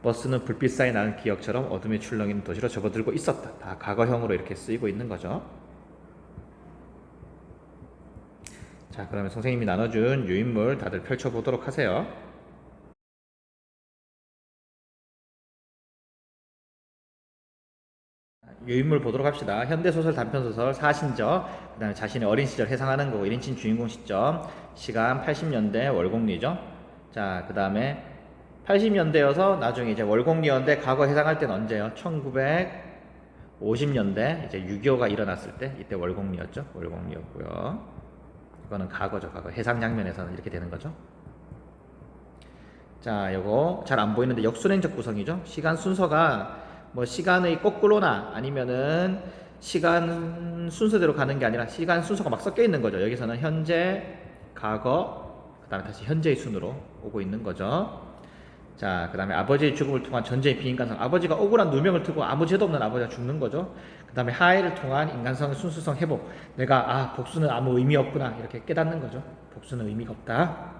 버스는 불빛 사이 나는 기억처럼 어둠에 출렁이는 도시로 접어들고 있었다. 다 과거형으로 이렇게 쓰이고 있는 거죠. 자, 그러면 선생님이 나눠준 유인물 다들 펼쳐보도록 하세요. 유인물 보도록 합시다. 현대소설, 단편소설, 사신적, 그 다음에 자신의 어린 시절 회상하는 거고 1인칭 주인공 시점, 시간 80년대 월곡리죠. 자, 그 다음에 80년대여서 나중에 이제 월곡리였는데 과거 해상할 때는 언제요? 1950년대 이제 6.25가 일어났을 때 이때 월곡리였죠. 월곡리였고요. 이거는 과거죠. 과거 해상 장면에서는 이렇게 되는 거죠. 자, 요거 잘 안 보이는데 역순행적 구성이죠. 시간 순서가 뭐 시간의 거꾸로나 아니면은 시간 순서대로 가는 게 아니라 시간 순서가 막 섞여 있는 거죠. 여기서는 현재, 과거, 그 다음에 다시 현재의 순으로 오고 있는 거죠. 자, 그 다음에 아버지의 죽음을 통한 전쟁의 비인간성. 아버지가 억울한 누명을 트고 아무 죄도 없는 아버지가 죽는 거죠. 그 다음에 하해를 통한 인간성의 순수성 회복. 내가 복수는 아무 의미 없구나 이렇게 깨닫는 거죠. 복수는 의미가 없다.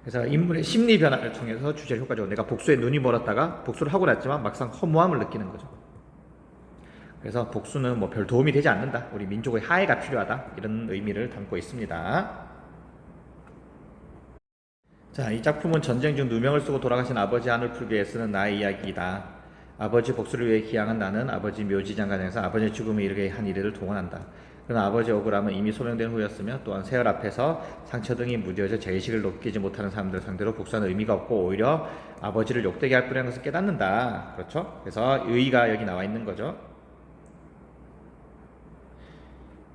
그래서 인물의 심리 변화를 통해서 주제를 효과적으로 내가 복수에 눈이 멀었다가 복수를 하고 났지만 막상 허무함을 느끼는 거죠. 그래서 복수는 뭐 별 도움이 되지 않는다. 우리 민족의 하해가 필요하다. 이런 의미를 담고 있습니다. 자, 이 작품은 전쟁 중 누명을 쓰고 돌아가신 아버지 한을 풀기 위해 쓰는 나의 이야기이다. 아버지 복수를 위해 기양한 나는 아버지 묘지 장관에서 아버지의 죽음에 이르게 한 이래를 동원한다. 그러나 아버지 억울함은 이미 소명된 후였으며 또한 세월 앞에서 상처 등이 무뎌져 죄의식을 높이지 못하는 사람들 상대로 복수하는 의미가 없고 오히려 아버지를 욕되게 할 뿐이라는 것을 깨닫는다. 그렇죠? 그래서 의의가 여기 나와 있는 거죠.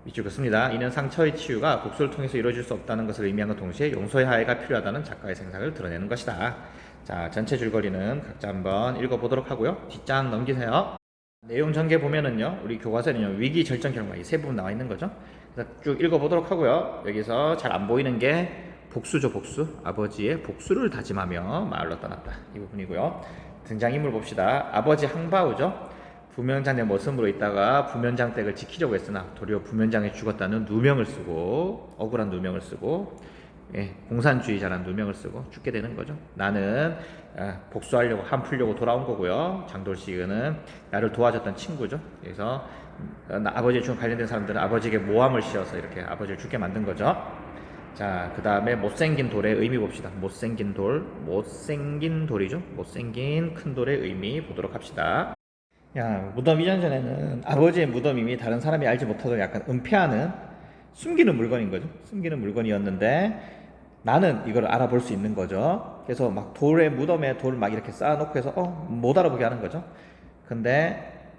밑줄 긋습니다. 이는 상처의 치유가 복수를 통해서 이루어질 수 없다는 것을 의미하는 동시에 용서의 하해가 필요하다는 작가의 생각을 드러내는 것이다. 자, 전체 줄거리는 각자 한번 읽어보도록 하고요. 뒷장 넘기세요. 내용 전개 보면은요, 우리 교과서에는요, 위기 결정 결과 이 세 부분 나와 있는 거죠. 그래서 쭉 읽어보도록 하고요. 여기서 잘 안 보이는 게 복수죠, 복수. 아버지의 복수를 다짐하며 마을로 떠났다. 이 부분이고요. 등장인물 봅시다. 아버지 항바우죠. 부면장의 모습으로 있다가 부면장 댁을 지키려고 했으나 도리어 부면장이 죽었다는 누명을 쓰고 억울한 누명을 쓰고 공산주의자라는 누명을 쓰고 죽게 되는 거죠. 나는 복수하려고 한 풀려고 돌아온 거고요. 장돌식은 나를 도와줬던 친구죠. 그래서 아버지의 죽음 관련된 사람들은 아버지에게 모함을 씌워서 이렇게 아버지를 죽게 만든 거죠. 자, 그 다음에 못생긴 돌의 의미 봅시다. 못생긴 돌, 못생긴 돌이죠. 못생긴 큰 돌의 의미 보도록 합시다. 무덤 이전 전에는 아버지의 무덤임이 다른 사람이 알지 못하도록 약간 은폐하는 숨기는 물건인 거죠. 숨기는 물건이었는데 나는 이걸 알아볼 수 있는 거죠. 그래서 막 돌에 무덤에 돌 막 이렇게 쌓아놓고 해서 못 알아보게 하는 거죠. 근데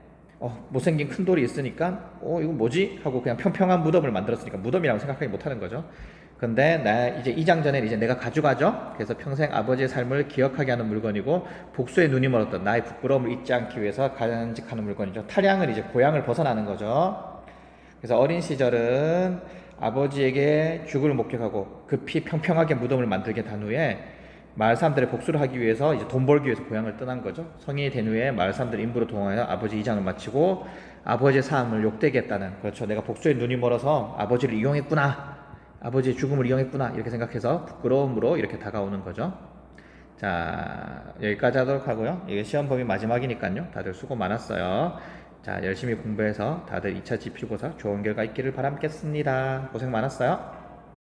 못생긴 큰 돌이 있으니까 이거 뭐지? 하고 그냥 평평한 무덤을 만들었으니까 무덤이라고 생각하지 못하는 거죠. 근데 나 이제 이 장전에 이제 내가 가져가죠. 그래서 평생 아버지의 삶을 기억하게 하는 물건이고 복수의 눈이 멀었던 나의 부끄러움을 잊지 않기 위해서 간직하는 물건이죠. 탈양은 이제 고향을 벗어나는 거죠. 그래서 어린 시절은 아버지에게 죽을 목격하고 급히 평평하게 무덤을 만들게 단 후에 마을 사람들의 복수를 하기 위해서 이제 돈 벌기 위해서 고향을 떠난 거죠. 성인이 된 후에 마을 사람들 인부로 동원하여 아버지 이장을 마치고 아버지의 삶을 욕되게 했다는, 그렇죠. 내가 복수의 눈이 멀어서 아버지를 이용했구나, 아버지의 죽음을 이용했구나 이렇게 생각해서 부끄러움으로 이렇게 다가오는 거죠. 자, 여기까지 하도록 하고요. 이게 시험 범위 마지막이니까요. 다들 수고 많았어요. 자, 열심히 공부해서 다들 2차 지필고사 좋은 결과 있기를 바라겠습니다. 고생 많았어요.